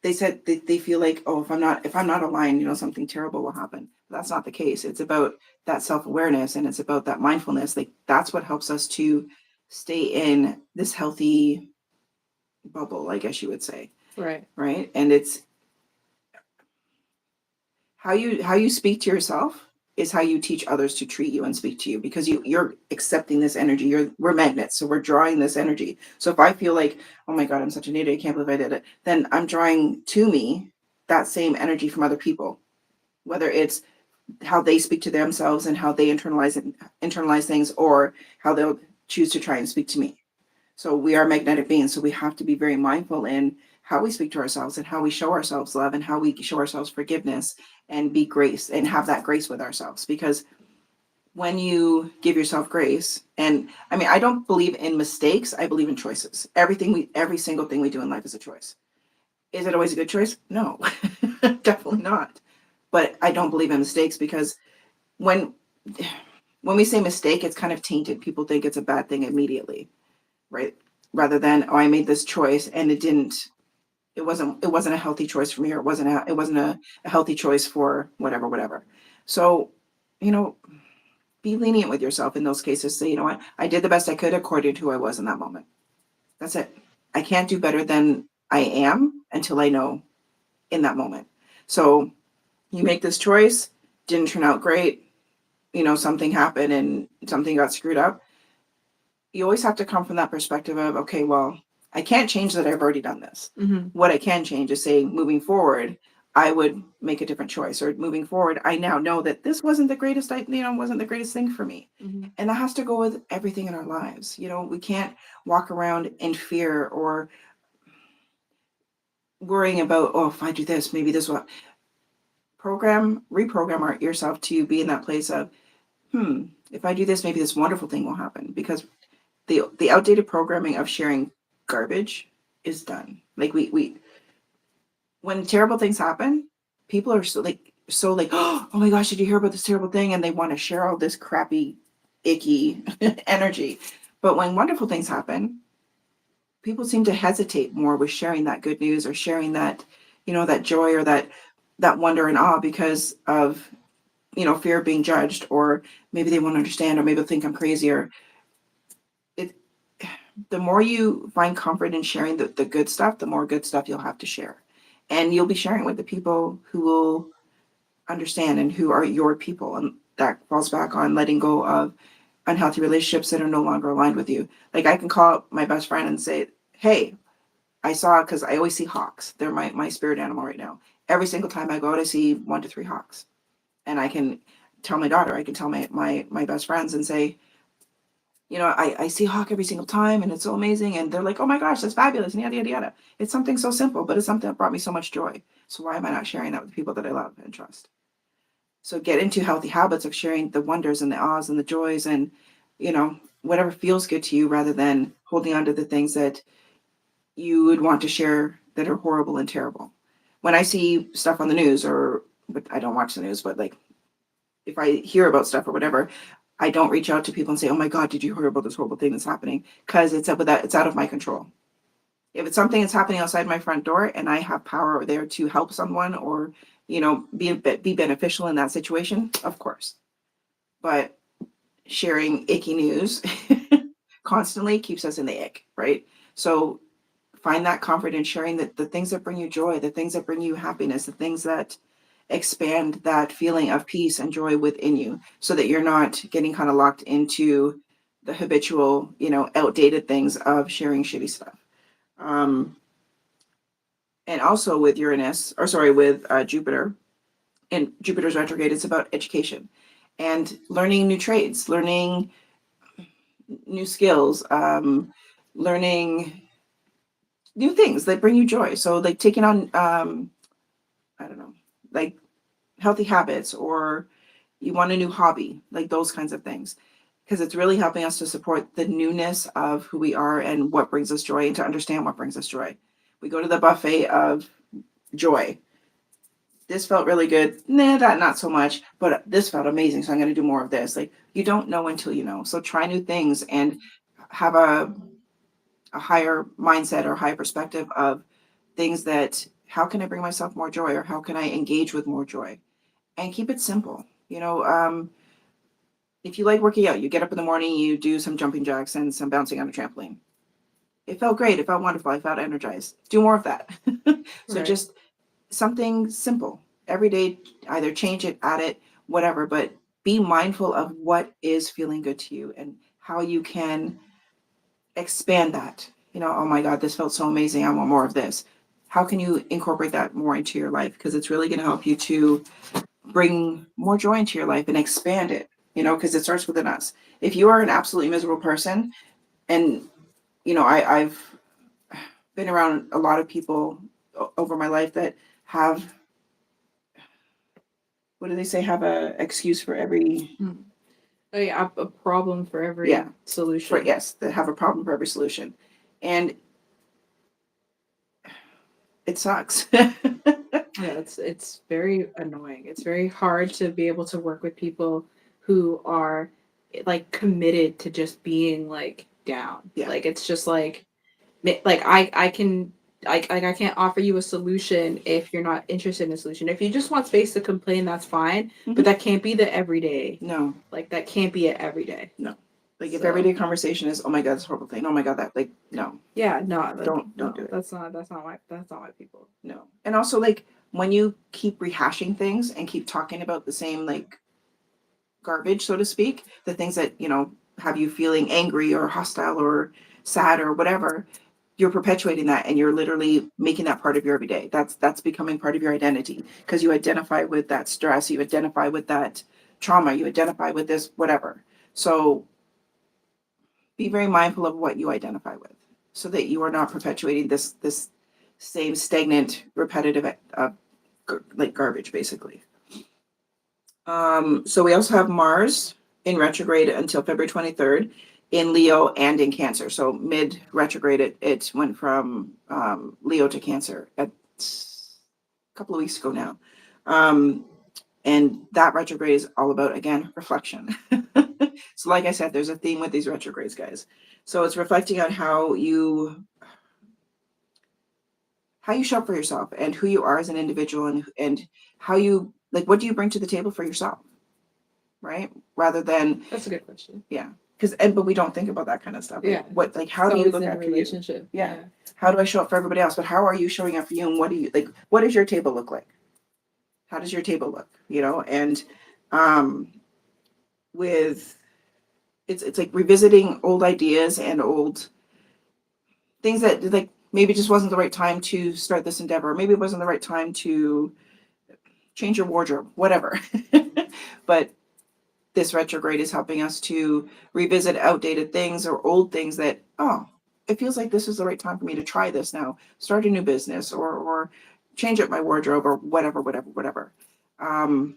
they said they feel like, oh, if I'm not aligned, something terrible will happen. But that's not the case. It's about that self-awareness, and it's about that mindfulness. Like that's what helps us to stay in this healthy bubble, I guess you would say. Right. And it's how you speak to yourself is how you teach others to treat you and speak to you, because you're accepting this energy. We're magnets, so we're drawing this energy. So if I feel like, oh my God, I'm such an idiot, I can't believe I did it, then I'm drawing to me that same energy from other people, whether it's how they speak to themselves and how they internalize things, or how they'll choose to try and speak to me. So we are magnetic beings, so we have to be very mindful in how we speak to ourselves and how we show ourselves love and how we show ourselves forgiveness and be grace and have that grace with ourselves. Because when you give yourself grace, and I mean, I don't believe in mistakes. I believe in choices. Every single thing we do in life is a choice. Is it always a good choice? No, definitely not. But I don't believe in mistakes, because when when we say mistake, it's kind of tainted. People think it's a bad thing immediately, right? Rather than, oh, I made this choice and it wasn't a healthy choice for me, or it wasn't a healthy choice for whatever. So, you know, be lenient with yourself in those cases. Say, you know what, I did the best I could according to who I was in that moment. That's it. I can't do better than I am until I know in that moment. So you make this choice, didn't turn out great, something happened and something got screwed up. You always have to come from that perspective of, okay, well, I can't change that I've already done this. Mm-hmm. What I can change is saying, moving forward, I would make a different choice, or moving forward, I now know that this wasn't the greatest, wasn't the greatest thing for me. Mm-hmm. And that has to go with everything in our lives. We can't walk around in fear or worrying about, oh, if I do this, maybe this will reprogram yourself to be in that place of, if I do this, maybe this wonderful thing will happen. Because the outdated programming of sharing garbage is done. Like we when terrible things happen, people are so like, oh my gosh, did you hear about this terrible thing? And they want to share all this crappy, icky energy. But when wonderful things happen, people seem to hesitate more with sharing that good news, or sharing that, that joy, or that wonder and awe, because of, fear of being judged, or maybe they won't understand, or maybe they'll think I'm crazy. Or it the more you find comfort in sharing the good stuff, the more good stuff you'll have to share. And you'll be sharing with the people who will understand and who are your people. And that falls back on letting go of unhealthy relationships that are no longer aligned with you. Like, I can call up my best friend and say, hey, I saw, because I always see hawks. They're my spirit animal right now. Every single time I go out, I see 1 to 3 hawks. And I can tell my daughter, I can tell my best friends and say, I see hawk every single time, and it's so amazing. And they're like, oh my gosh, that's fabulous, and yada, yada, yada. It's something so simple, but it's something that brought me so much joy. So why am I not sharing that with people that I love and trust? So get into healthy habits of sharing the wonders and the awes and the joys, and, whatever feels good to you, rather than holding on to the things that you would want to share that are horrible and terrible. When I see stuff on the news, but I don't watch the news, but like, if I hear about stuff or whatever, I don't reach out to people and say, oh my God, did you hear about this horrible thing that's happening? Because it's out of my control. If it's something that's happening outside my front door and I have power there to help someone, or, be beneficial in that situation, of course. But sharing icky news constantly keeps us in the ick, right? So find that comfort in sharing the things that bring you joy, the things that bring you happiness, the things that expand that feeling of peace and joy within you, so that you're not getting kind of locked into the habitual, outdated things of sharing shitty stuff. And also with Jupiter, and Jupiter's retrograde, it's about education and learning new trades, learning new skills, learning new things that bring you joy. So like taking on, I don't know, like healthy habits, or you want a new hobby, like those kinds of things. Because it's really helping us to support the newness of who we are and what brings us joy, and to understand what brings us joy. We go to the buffet of joy. This felt really good. Nah, that not so much, but this felt amazing. So I'm going to do more of this. Like, you don't know until you know. So try new things and have a higher mindset or higher perspective of things that, how can I bring myself more joy, or how can I engage with more joy? And keep it simple. If you like working out, you get up in the morning, you do some jumping jacks and some bouncing on a trampoline. It felt great. It felt wonderful. I felt energized. Do more of that. So Right. just something simple every day, either change it, add it, whatever, but be mindful of what is feeling good to you and how you can expand that. Oh my God, this felt so amazing. I want more of this. How can you incorporate that more into your life? Because it's really going to help you to bring more joy into your life and expand it, because it starts within us. If you are an absolutely miserable person, and, I've been around a lot of people over my life that have, what do they say, have a excuse for every, A problem for every solution. that have a problem for every solution. And it sucks. Yeah, it's very annoying. It's very hard to be able to work with people who are like committed to just being like down. Yeah. Like it's just like I can't offer you a solution if you're not interested in a solution. If you just want space to complain, that's fine. But that can't be the everyday. No. Like that can't be it every day. No. Like if everyday conversation is, oh my god, this horrible thing. Oh my god, that, like, no. Yeah, no, Don't no, do it. That's not my people. No. And also, like, when you keep rehashing things and keep talking about the same, like, garbage, so to speak, the things that, have you feeling angry or hostile or sad or whatever, you're perpetuating that, and you're literally making that part of your everyday. That's becoming part of your identity, because you identify with that stress, you identify with that trauma, you identify with this whatever. So be very mindful of what you identify with, so that you are not perpetuating this same stagnant, repetitive, like garbage, basically. So we also have Mars in retrograde until February 23rd in Leo and in Cancer. So mid retrograde, it went from Leo to Cancer a couple of weeks ago now. And that retrograde is all about, again, reflection. So like I said, there's a theme with these retrogrades, guys. So it's reflecting on how you show up for yourself and who you are as an individual, and how you, like, what do you bring to the table for yourself, right? Rather than, that's a good question. Yeah, but we don't think about that kind of stuff. Yeah. What, like, how do you look after relationship? You? Yeah. How do I show up for everybody else? But how are you showing up for you? And what do you, like? What does your table look like? How does your table look? And with it's like revisiting old ideas and old things that, like, maybe just wasn't the right time to start this endeavor. Maybe it wasn't the right time to change your wardrobe, whatever. But this retrograde is helping us to revisit outdated things or old things that, oh, it feels like this is the right time for me to try this now, start a new business, or change up my wardrobe, or whatever. And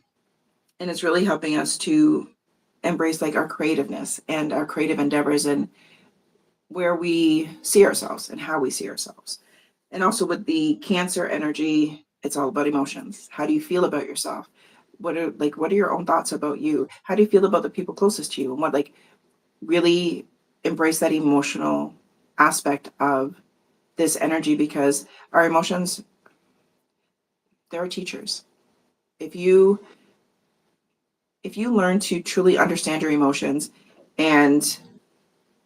it's really helping us to embrace, like, our creativeness and our creative endeavors, and where we see ourselves and how we see ourselves. And also with the Cancer energy, it's all about emotions. How do you feel about yourself? What are your own thoughts about you? How do you feel about the people closest to you? And what, like, really embrace that emotional aspect of this energy, because our emotions, they're teachers. If you learn to truly understand your emotions and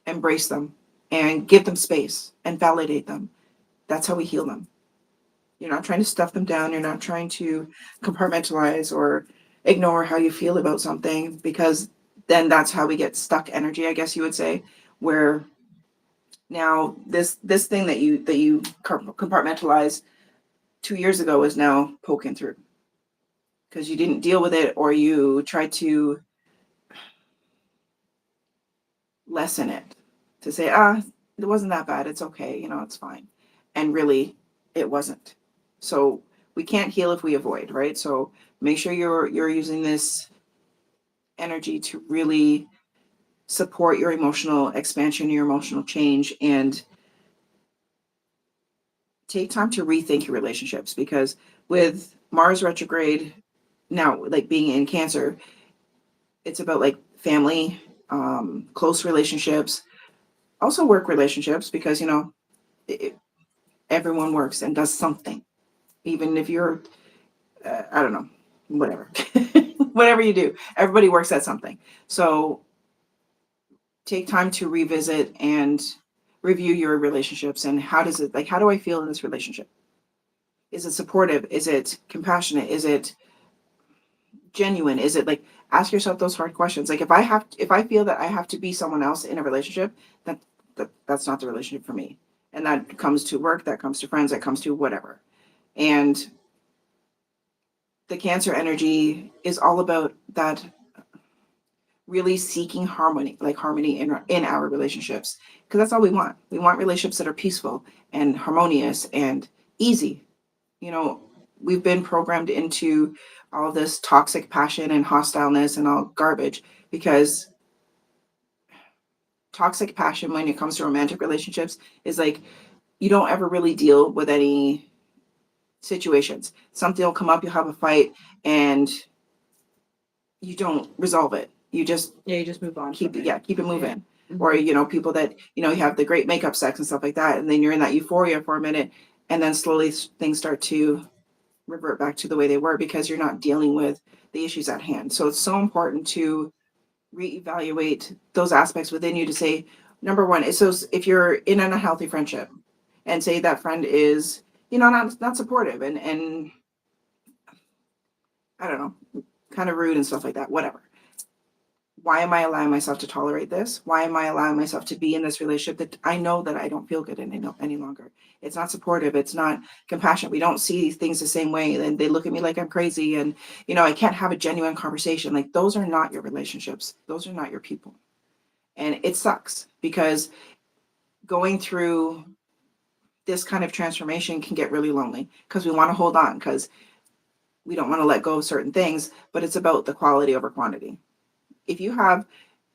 embrace them and give them space and validate them, that's how we heal them. You're not trying to stuff them down. You're not trying to compartmentalize or ignore how you feel about something, because then that's how we get stuck energy, I guess you would say, where now this thing that you compartmentalized 2 years ago is now poking through, because you didn't deal with it, or you tried to lessen it, to say, it wasn't that bad, it's okay, it's fine. And really, it wasn't. So we can't heal if we avoid, right? So make sure you're using this energy to really support your emotional expansion, your emotional change, and take time to rethink your relationships. Because with Mars retrograde now, like, being in Cancer, it's about, like, family, close relationships, also work relationships, because everyone works and does something, even if you're I don't know, whatever. Whatever you do, everybody works at something. So take time to revisit and review your relationships, and how do I feel in this relationship? Is it supportive? Is it compassionate? Is it genuine? Is it, like, ask yourself those hard questions. Like, if I feel that I have to be someone else in a relationship, that's not the relationship for me. And that comes to work, that comes to friends, that comes to whatever. And the Cancer energy is all about that, really seeking harmony in our relationships, because that's all we want. We want relationships that are peaceful and harmonious and easy. We've been programmed into all this toxic passion and hostileness and all garbage, because toxic passion, when it comes to romantic relationships, is like, you don't ever really deal with any situations. Something will come up, you'll have a fight, and you don't resolve it. you just move on. keep it moving. Mm-hmm. Or people that you have the great makeup sex and stuff like that, and then you're in that euphoria for a minute, and then slowly things start to revert back to the way they were because you're not dealing with the issues at hand. So it's so important to reevaluate those aspects within you to say, number one, is so if you're in an unhealthy friendship and say that friend is not supportive and I don't know, kind of rude and stuff like that, whatever. Why am I allowing myself to tolerate this? Why am I allowing myself to be in this relationship that I know that I don't feel good in any longer? It's not supportive. It's not compassionate. We don't see things the same way. And they look at me like I'm crazy. And, I can't have a genuine conversation. Like, those are not your relationships. Those are not your people. And it sucks because going through this kind of transformation can get really lonely because we want to hold on because we don't want to let go of certain things, but it's about the quality over quantity. If you have,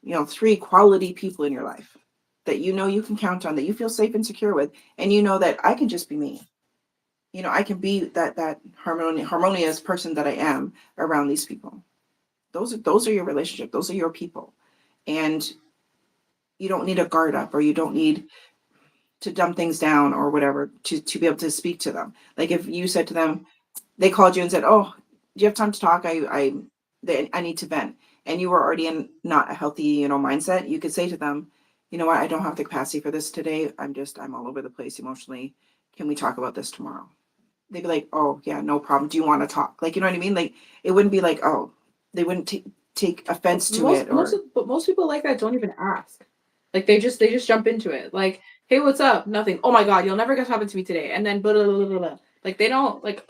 3 quality people in your life that you can count on, that you feel safe and secure with, and that I can just be me. I can be that harmonious person that I am around these people. Those are your relationship. Those are your people. And you don't need a guard up, or you don't need to dumb things down or whatever to be able to speak to them. Like if you said to them, they called you and said, "Oh, do you have time to talk? I need to vent." And you were already in not a healthy, mindset. You could say to them, "You know what? I don't have the capacity for this today. I'm all over the place emotionally. Can we talk about this tomorrow?" They'd be like, "Oh yeah, no problem. Do you want to talk?" Like, you know what I mean? Like, it wouldn't be like, oh, they wouldn't take offense to it. But most people like that don't even ask. Like they just jump into it. Like, "Hey, what's up?" Nothing. "Oh my God, you'll never guess what happened to me today." And then blah, blah, blah, blah, blah. Like they don't like.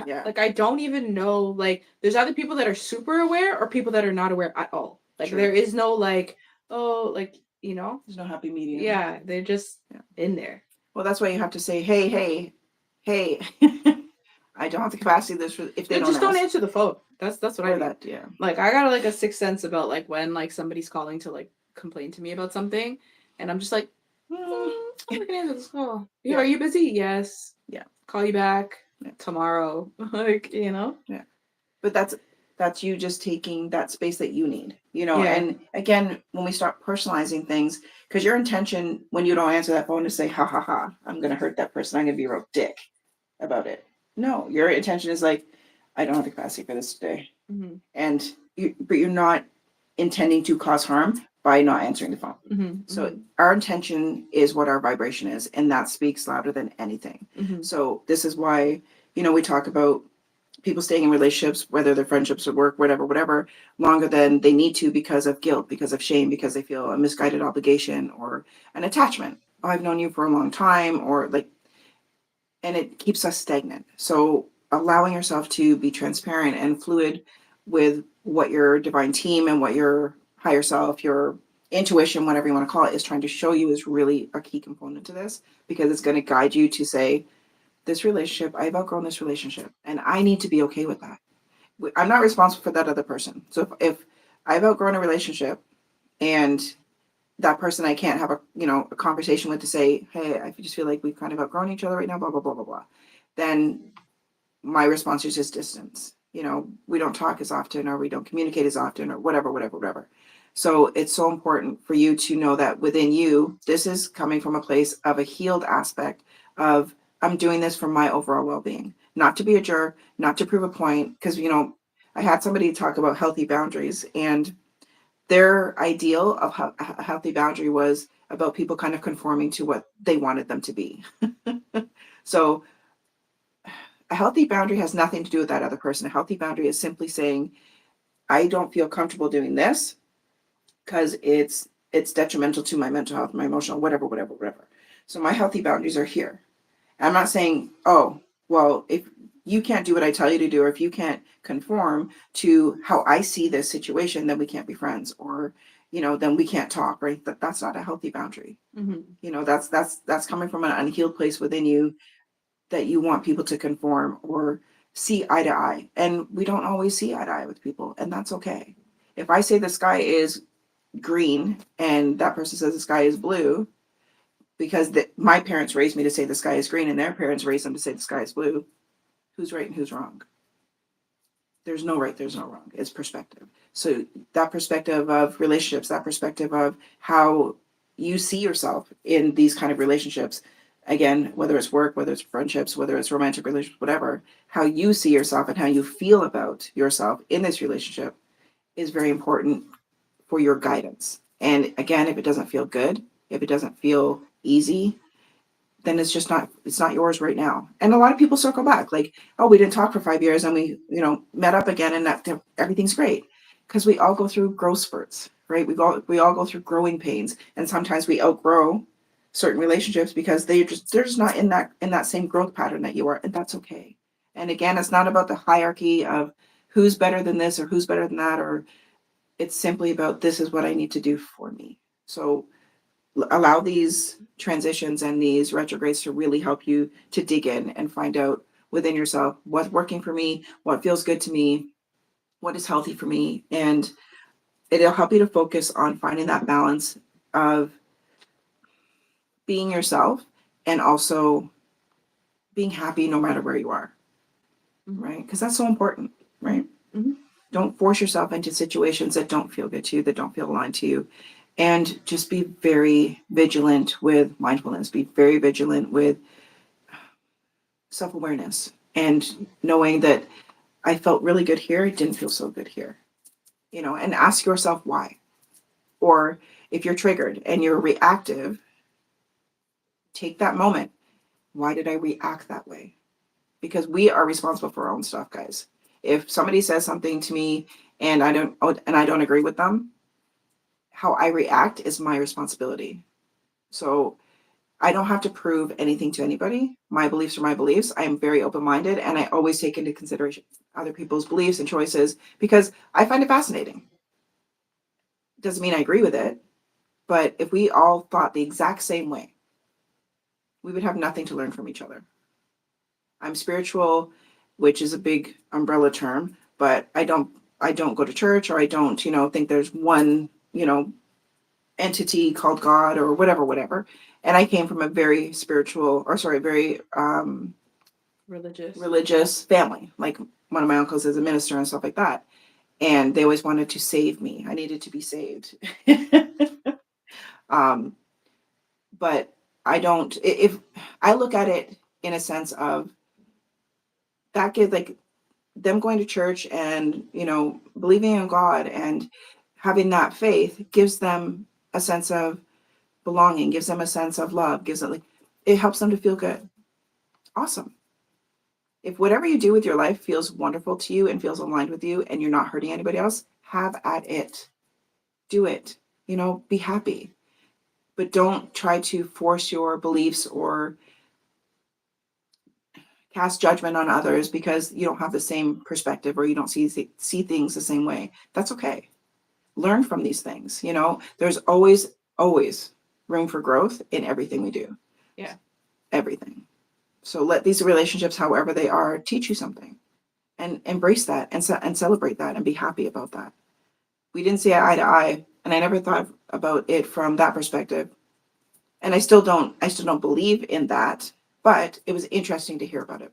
Like I don't even know. Like there's either people that are super aware or people that are not aware at all. Like There is no like, oh, like there's no happy medium. Yeah, they're just in there. Well, that's why you have to say, hey. I don't have the capacity this if they don't answer the phone. That's what I do. Yeah. Like I got like a sixth sense about like when like somebody's calling to like complain to me about something, and I'm just like, I'm not gonna answer this call. Yeah. Are you busy? Yes. Yeah. Call you back tomorrow. Like Yeah. But that's you just taking that space that you need. And again, when we start personalizing things, because your intention when you don't answer that phone is say, ha ha ha, I'm gonna hurt that person. I'm gonna be a real dick about it. No, your intention is like, I don't have the capacity for this today. Mm-hmm. But you're not intending to cause harm by not answering the phone. Mm-hmm. So our intention is what our vibration is, and that speaks louder than anything. Mm-hmm. So this is why, we talk about people staying in relationships, whether they're friendships or work, whatever, longer than they need to because of guilt, because of shame, because they feel a misguided obligation or an attachment. Oh, I've known you for a long time, or like, and it keeps us stagnant. So allowing yourself to be transparent and fluid with what your divine team and what your higher self, your intuition, whatever you want to call it, is trying to show you is really a key component to this, because it's going to guide you to say, this relationship, I've outgrown this relationship, and I need to be okay with that. I'm not responsible for that other person. So if I've outgrown a relationship and that person I can't have a conversation with to say, hey, I just feel like we've kind of outgrown each other right now, blah, blah, blah, blah, blah, then my response is just distance. We don't talk as often, or we don't communicate as often, or whatever. So it's so important for you to know that within you, this is coming from a place of a healed aspect of, I'm doing this for my overall well-being, not to be a jerk, not to prove a point. Because, I had somebody talk about healthy boundaries, and their ideal of a healthy boundary was about people kind of conforming to what they wanted them to be. So a healthy boundary has nothing to do with that other person. A healthy boundary is simply saying, I don't feel comfortable doing this because it's detrimental to my mental health, my emotional, whatever. So my healthy boundaries are here. I'm not saying, oh, well, if you can't do what I tell you to do, or if you can't conform to how I see this situation, then we can't be friends, or, then we can't talk, right? That's not a healthy boundary. Mm-hmm. That's coming from an unhealed place within you, that you want people to conform or see eye to eye. And we don't always see eye to eye with people, and that's okay. If I say the sky is green and that person says the sky is blue, because my parents raised me to say the sky is green and their parents raised them to say the sky is blue, who's right and who's wrong? there's no right, there's no wrong. It's perspective. So that perspective of relationships, that perspective of how you see yourself in these kind of relationships, again, whether it's work, whether it's friendships, whether it's romantic relationships, whatever, how you see yourself and how you feel about yourself in this relationship is very important for your guidance. And again, if it doesn't feel good, if it doesn't feel easy, then it's not yours right now. And a lot of people circle back like, oh, we didn't talk for 5 years and we, met up again and that everything's great. Because we all go through growth spurts, right? We all go through growing pains. And sometimes we outgrow certain relationships because they're just not in that same growth pattern that you are. And that's okay. And again, it's not about the hierarchy of who's better than this or who's better than that, or it's simply about this is what I need to do for me. So allow these transitions and these retrogrades to really help you to dig in and find out within yourself what's working for me, what feels good to me, what is healthy for me. And it'll help you to focus on finding that balance of being yourself and also being happy no matter where you are, right? Because that's so important, right? Mm-hmm. Don't force yourself into situations that don't feel good to you, that don't feel aligned to you. And just be very vigilant with mindfulness, be very vigilant with self-awareness and knowing that I felt really good here, it didn't feel so good here, and ask yourself why. Or if you're triggered and you're reactive, take that moment. Why did I react that way? Because we are responsible for our own stuff, guys. If somebody says something to me and I don't agree with them, how I react is my responsibility. So I don't have to prove anything to anybody. My beliefs are my beliefs. I am very open-minded and I always take into consideration other people's beliefs and choices because I find it fascinating. Doesn't mean I agree with it, but if we all thought the exact same way, we would have nothing to learn from each other. I'm spiritual, which is a big umbrella term, but I don't go to church, or I don't, think there's one, entity called God or whatever. And I came from a very spiritual, or sorry, very religious family. Like one of my uncles is a minister and stuff like that. And they always wanted to save me. I needed to be saved. um, but I don't, if I look at it in a sense of that gives like them going to church and, believing in God and having that faith gives them a sense of belonging, gives them a sense of love, gives them it helps them to feel good. Awesome. If whatever you do with your life feels wonderful to you and feels aligned with you and you're not hurting anybody else, have at it. Do it. Be happy. But don't try to force your beliefs or cast judgment on others because you don't have the same perspective or you don't see things the same way. That's okay. Learn from these things. There's always room for growth in everything we do. Yeah. Everything. So let these relationships, however they are, teach you something, and embrace that and celebrate that and be happy about that. We didn't see eye to eye, and I never thought about it from that perspective. And I still don't believe in that, but it was interesting to hear about it.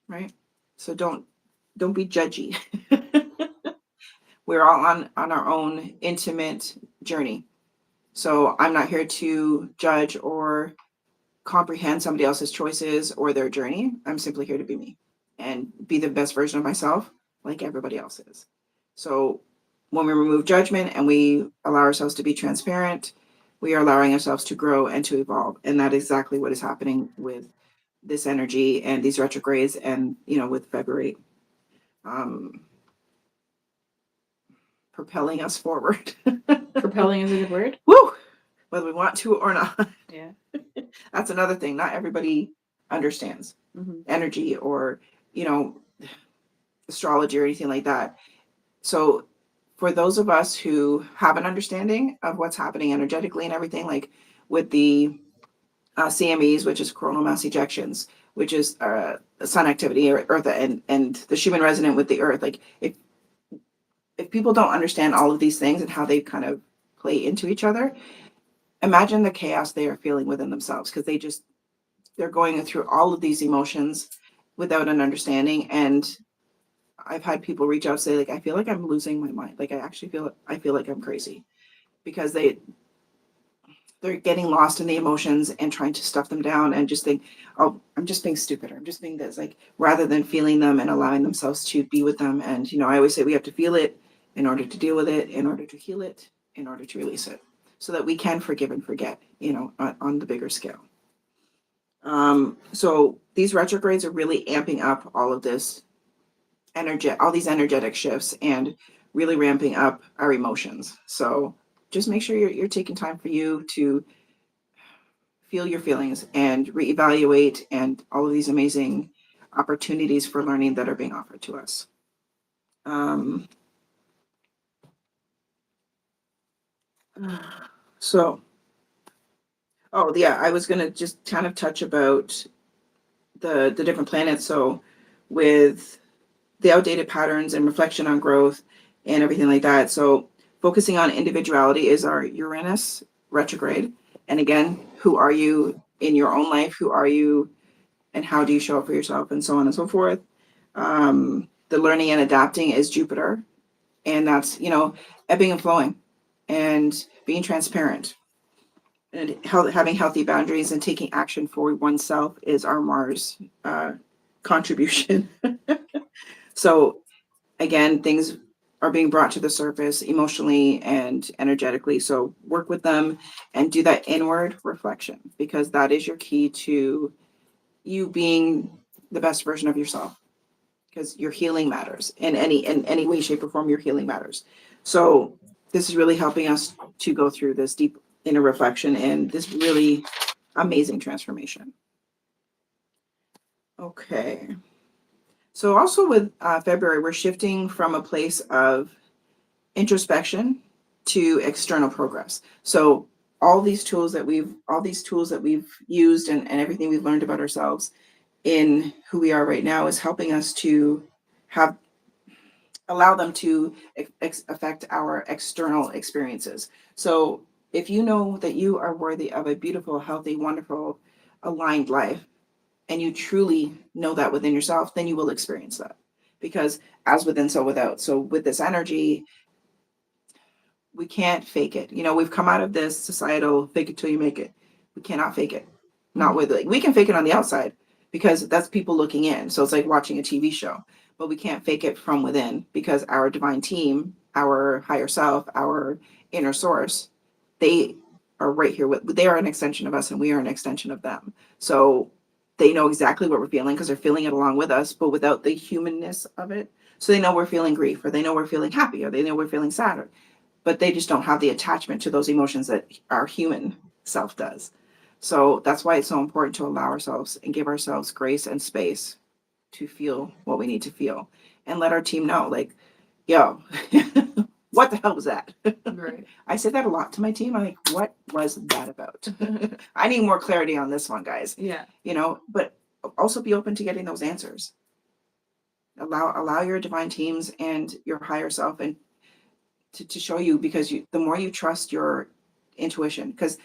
Right? So don't be judgy. We're all on our own intimate journey. So I'm not here to judge or comprehend somebody else's choices or their journey. I'm simply here to be me and be the best version of myself like everybody else is. So when we remove judgment and we allow ourselves to be transparent, we are allowing ourselves to grow and to evolve. And that is exactly what is happening with this energy and these retrogrades and, with February propelling us forward. Propelling is a good word. Woo! Whether we want to or not. Yeah. That's another thing. Not everybody understands energy or, astrology or anything like that. So for those of us who have an understanding of what's happening energetically and everything, like with the CMEs, which is coronal mass ejections, which is sun activity or earth and the Schumann resonant with the earth, like if people don't understand all of these things and how they kind of play into each other, imagine the chaos they are feeling within themselves because they're going through all of these emotions without an understanding, and I've had people reach out, say like, I feel like I'm losing my mind. Like I feel like I'm crazy, because they're getting lost in the emotions and trying to stuff them down and just think, oh, I'm just being stupid, or I'm just being this, like, rather than feeling them and allowing themselves to be with them. And, I always say we have to feel it in order to deal with it, in order to heal it, in order to release it, so that we can forgive and forget, on the bigger scale. So these retrogrades are really amping up all of this all these energetic shifts, and really ramping up our emotions. So just make sure you're taking time for you to feel your feelings and reevaluate, and all of these amazing opportunities for learning that are being offered to us. Um, so, oh yeah, I was gonna just kind of touch about the different planets. So, with the outdated patterns and reflection on growth and everything like that. So, focusing on individuality is our Uranus retrograde. And again, who are you in your own life? Who are you, and how do you show up for yourself, and so on and so forth. The learning and adapting is Jupiter, and that's, ebbing and flowing, and being transparent, and having healthy boundaries and taking action for oneself is our Mars contribution. So again, things are being brought to the surface emotionally and energetically. So work with them and do that inward reflection, because that is your key to you being the best version of yourself, because your healing matters in any way, shape, or form. Your healing matters. So this is really helping us to go through this deep inner reflection and this really amazing transformation. Okay. So also with February, we're shifting from a place of introspection to external progress. So all these tools that we've used, and everything we've learned about ourselves in who we are right now, is helping us to have allow them to affect our external experiences. So if you know that you are worthy of a beautiful, healthy, wonderful, aligned life, and you truly know that within yourself, then you will experience that. Because as within, so without. So with this energy, we can't fake it. We've come out of this societal fake it till you make it. We cannot fake it. Not with, like, we can fake it on the outside, because that's people looking in. So it's like watching a TV show, but we can't fake it from within, because our divine team, our higher self, our inner source, they are right here they are an extension of us, and we are an extension of them. So they know exactly what we're feeling, because they're feeling it along with us, but without the humanness of it. So they know we're feeling grief, or they know we're feeling happy, or they know we're feeling sad, but they just don't have the attachment to those emotions that our human self does. So that's why it's so important to allow ourselves and give ourselves grace and space to feel what we need to feel, and let our team know, like, yo, what the hell was that? Right. I say that a lot to my team. I'm like, what was that about? I need more clarity on this one, guys. Yeah. But also be open to getting those answers. Allow your divine teams and your higher self and to show you, because the more you trust your intuition, because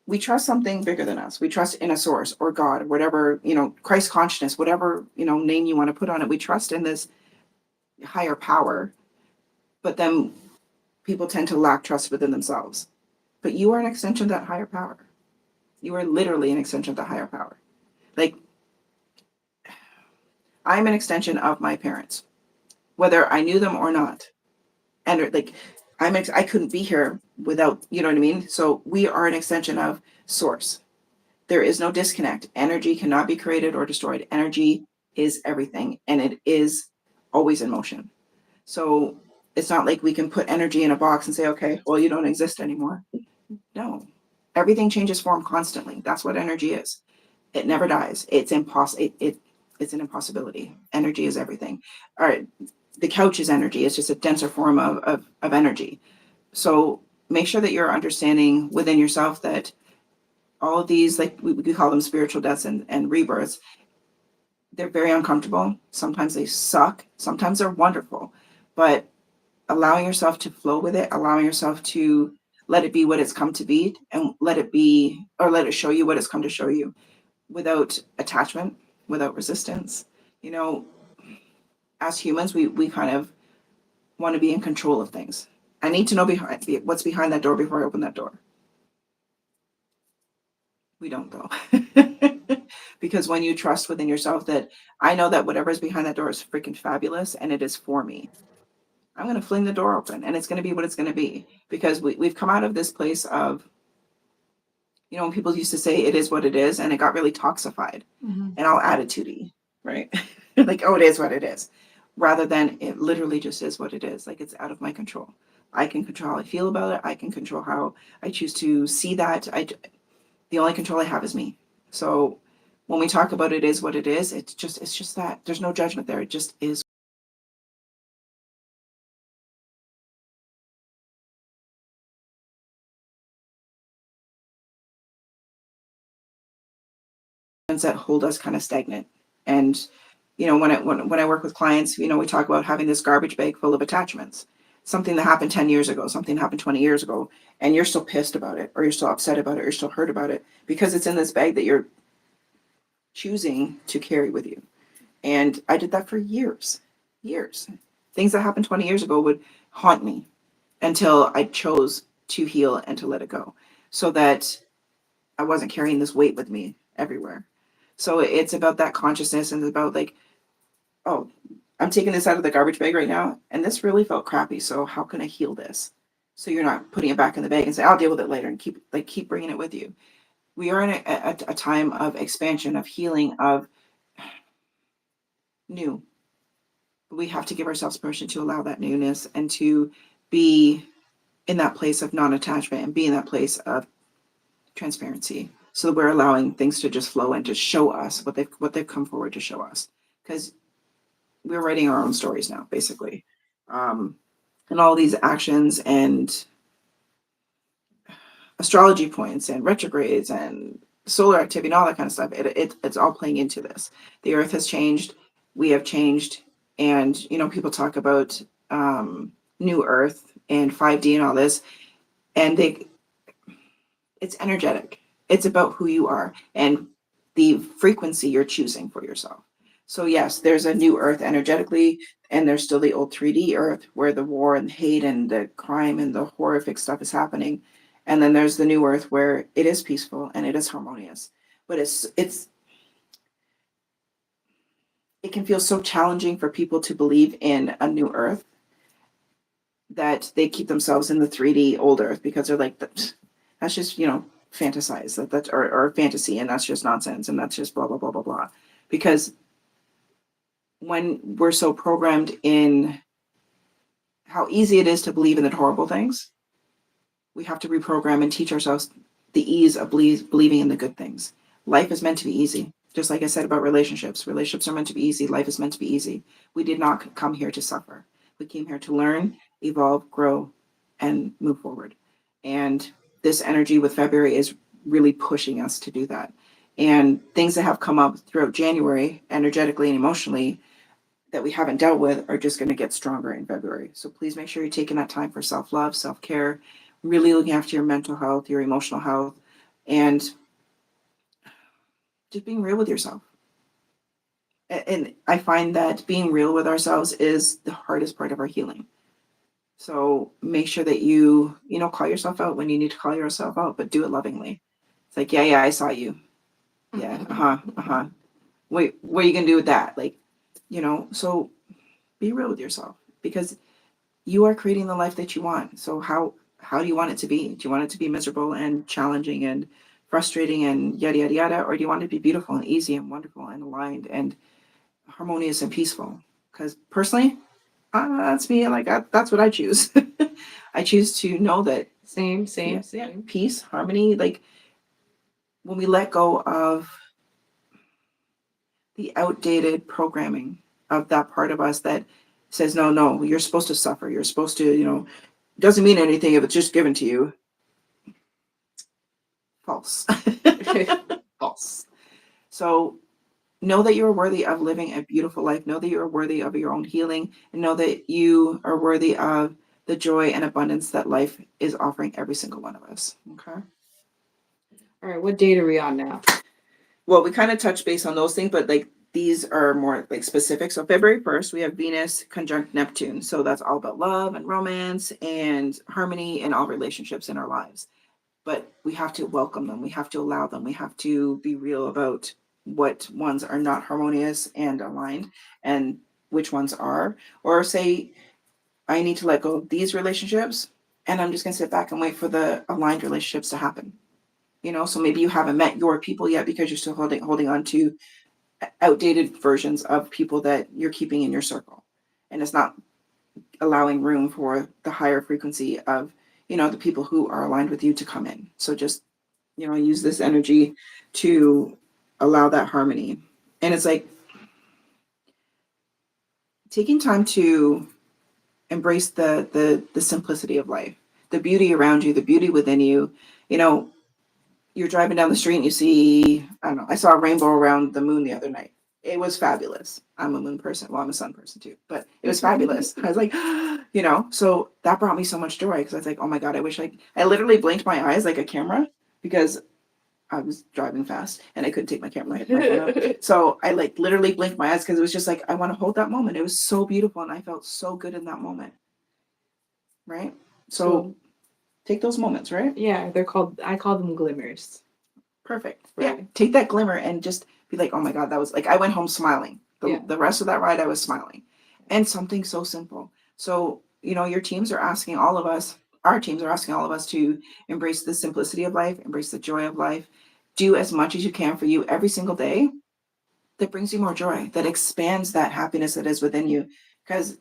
we trust something bigger than us. We trust in a source, or God, or whatever, Christ consciousness, whatever, name you want to put on it. We trust in this higher power, but then people tend to lack trust within themselves. But you are an extension of that higher power. You are literally an extension of the higher power. Like, I'm an extension of my parents, whether I knew them or not. And like, I couldn't be here without, you know what I mean? So we are an extension of source. There is no disconnect. Energy cannot be created or destroyed. Energy is everything, and it is always in motion. So it's not like we can put energy in a box and say, okay, well, you don't exist anymore. No, everything changes form constantly. That's what energy is. It never dies. It's impossible. It's an impossibility. Energy is everything. All right. The couch is energy. It's just a denser form of energy. So make sure that you're understanding within yourself that all of these, like we call them spiritual deaths and rebirths, they're very uncomfortable. Sometimes they suck. Sometimes they're wonderful. But allowing yourself to flow with it, allowing yourself to let it be what it's come to be, and let it show you what it's come to show you, without attachment, without resistance. as humans, we kind of want to be in control of things. I need to know what's behind that door before I open that door. We don't though. Because when you trust within yourself that I know that whatever is behind that door is freaking fabulous and it is for me, I'm going to fling the door open and it's going to be what it's going to be. Because we've come out of this place of, you know, when people used to say it is what it is, and it got really toxified and all attitudey, right? Like, oh, it is what it is, rather than it literally just is what it is. Like, it's out of my control. I can control how I feel about it. I can control how I choose to see that. The only control I have is me. So when we talk about it is what it is, it's just that there's no judgment there. It just is. That hold us kind of stagnant. And you know, when I work with clients, you know, we talk about having this garbage bag full of attachments. Something that happened 10 years ago, something happened 20 years ago, and you're still pissed about it, or you're still upset about it, or you're still hurt about it because it's in this bag that you're choosing to carry with you. And I did that for years. Years. Things that happened 20 years ago would haunt me until I chose to heal and to let it go, so that I wasn't carrying this weight with me everywhere. So it's about that consciousness, and it's about like, oh, I'm taking this out of the garbage bag right now, and this really felt crappy. So how can I heal this? So you're not putting it back in the bag and say, I'll deal with it later, and keep bringing it with you. We are in a time of expansion, of healing, of new. We have to give ourselves permission to allow that newness and to be in that place of non-attachment and be in that place of transparency, so that we're allowing things to just flow and to show us what they've come forward to show us, because we're writing our own stories now, basically. And all these actions and astrology points and retrogrades and solar activity and all that kind of stuff, it's all playing into this. The earth has changed, we have changed. And you know, people talk about new earth and 5D and all this, and it's energetic. It's about who you are and the frequency you're choosing for yourself. So yes, there's a new earth energetically, and there's still the old 3D earth where the war and hate and the crime and the horrific stuff is happening. And then there's the new earth where it is peaceful and it is harmonious. But it can feel so challenging for people to believe in a new earth that they keep themselves in the 3D old earth, because they're like, that's just, you know, fantasize or fantasy, and that's just nonsense, and that's just blah blah blah blah blah. Because when we're so programmed in how easy it is to believe in the horrible things, we have to reprogram and teach ourselves the ease of believing in the good things. Life is meant to be easy. Just like I said about relationships. Relationships are meant to be easy. Life is meant to be easy. We did not come here to suffer. We came here to learn, evolve, grow, and move forward. And this energy with February is really pushing us to do that. And things that have come up throughout January, energetically and emotionally, that we haven't dealt with, are just going to get stronger in February. So please make sure you're taking that time for self-love, self-care, really looking after your mental health, your emotional health, and just being real with yourself. And I find that being real with ourselves is the hardest part of our healing. So make sure that you call yourself out when you need to call yourself out, but do it lovingly. It's like, yeah, I saw you. Yeah, Wait, what are you gonna do with that? Like, so be real with yourself, because you are creating the life that you want. So how do you want it to be? Do you want it to be miserable and challenging and frustrating and yada yada yada, or do you want it to be beautiful and easy and wonderful and aligned and harmonious and peaceful? Because personally, that's me. Like, that's what I choose. I choose to know that Same. peace, harmony. Like, when we let go of the outdated programming of that part of us that says, no, you're supposed to suffer. You're supposed to, doesn't mean anything if it's just given to you. False. False. So know that you are worthy of living a beautiful life. Know that you are worthy of your own healing, and know that you are worthy of the joy and abundance that life is offering every single one of us. Okay. All right. What date are we on now? Well, we kind of touched base on those things, but like, these are more like specific. So February 1st, we have Venus conjunct Neptune. So that's all about love and romance and harmony in all relationships in our lives. But we have to welcome them. We have to allow them. We have to be real about what ones are not harmonious and aligned and which ones are. Or say, I need to let go of these relationships and I'm just going to sit back and wait for the aligned relationships to happen. So maybe you haven't met your people yet because you're still holding on to outdated versions of people that you're keeping in your circle, and it's not allowing room for the higher frequency of the people who are aligned with you to come in. So just use this energy to allow that harmony. And it's like taking time to embrace the simplicity of life, the beauty around you, the beauty within you. You're driving down the street and you see, I don't know, I saw a rainbow around the moon the other night. It was fabulous. I'm a moon person. Well, I'm a sun person too, but it was fabulous. I was like, so that brought me so much joy because I was like, oh my God, I wish I literally blinked my eyes like a camera because I was driving fast and I couldn't take my camera. My phone out. So I literally blinked my eyes because it was just like, I want to hold that moment. It was so beautiful and I felt so good in that moment. Right? So cool. Take those moments, right? Yeah, I call them glimmers. Perfect. Right. Yeah. Take that glimmer and just be like, oh my God, that was I went home smiling. The rest of that ride, I was smiling. And something so simple. So, your teams are asking all of us, our teams are asking all of us to embrace the simplicity of life, embrace the joy of life, do as much as you can for you every single day that brings you more joy, that expands that happiness that is within you. Because,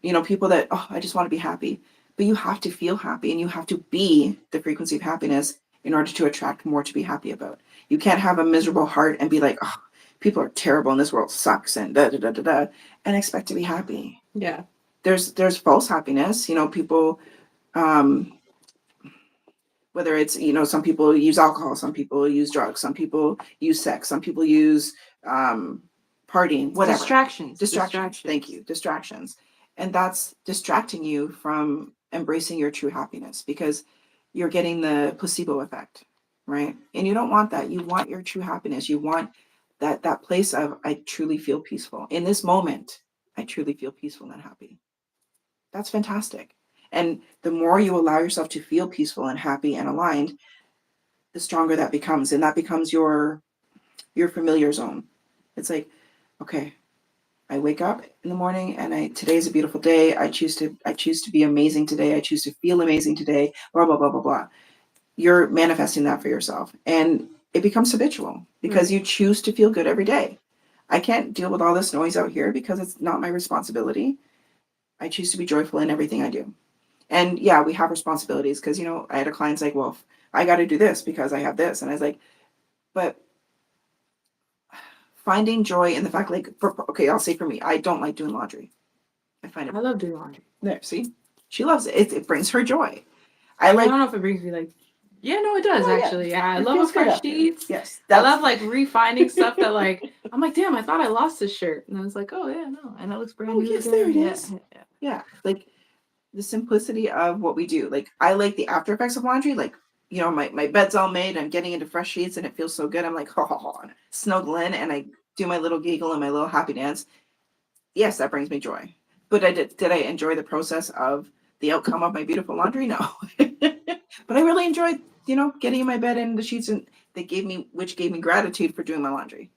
people that, I just want to be happy. But you have to feel happy and you have to be the frequency of happiness in order to attract more to be happy about. You can't have a miserable heart and be like, oh, people are terrible and this world sucks and da da da da da, and expect to be happy. Yeah. There's false happiness. People, whether it's, some people use alcohol, some people use drugs, some people use sex, some people use partying, whatever. Distractions. Thank you. Distractions. And that's distracting you from embracing your true happiness because you're getting the placebo effect, right? And you don't want that. You want your true happiness. You want that place of, I truly feel peaceful. In this moment, I truly feel peaceful and happy. That's fantastic. And the more you allow yourself to feel peaceful and happy and aligned, the stronger that becomes. And that becomes your familiar zone. It's like, okay, I wake up in the morning and today's a beautiful day. I choose to be amazing today. I choose to feel amazing today, blah, blah, blah, blah, blah. You're manifesting that for yourself. And it becomes habitual because you choose to feel good every day. I can't deal with all this noise out here because it's not my responsibility. I choose to be joyful in everything I do. And yeah, we have responsibilities because, I had a client's like, well, I got to do this because I have this. And I was like, but finding joy in the fact, I'll say for me, I don't like doing laundry. I love doing laundry. There, see, she loves it. It brings her joy. I don't know if it brings me yeah, no, it does actually. Yeah, I love fresh sheets. Yes, I love refinding stuff that I'm like, damn, I thought I lost this shirt, and I was like, oh yeah, no, and it looks brand new. Yes, there it is. Yeah, the simplicity of what we do. I like the after effects of laundry. My bed's all made. I'm getting into fresh sheets, and it feels so good. I'm like, snuggle in, and I do my little giggle and my little happy dance. Yes, that brings me joy. But did I enjoy the process of the outcome of my beautiful laundry? No. But I really enjoyed, getting in my bed and the sheets which gave me gratitude for doing my laundry.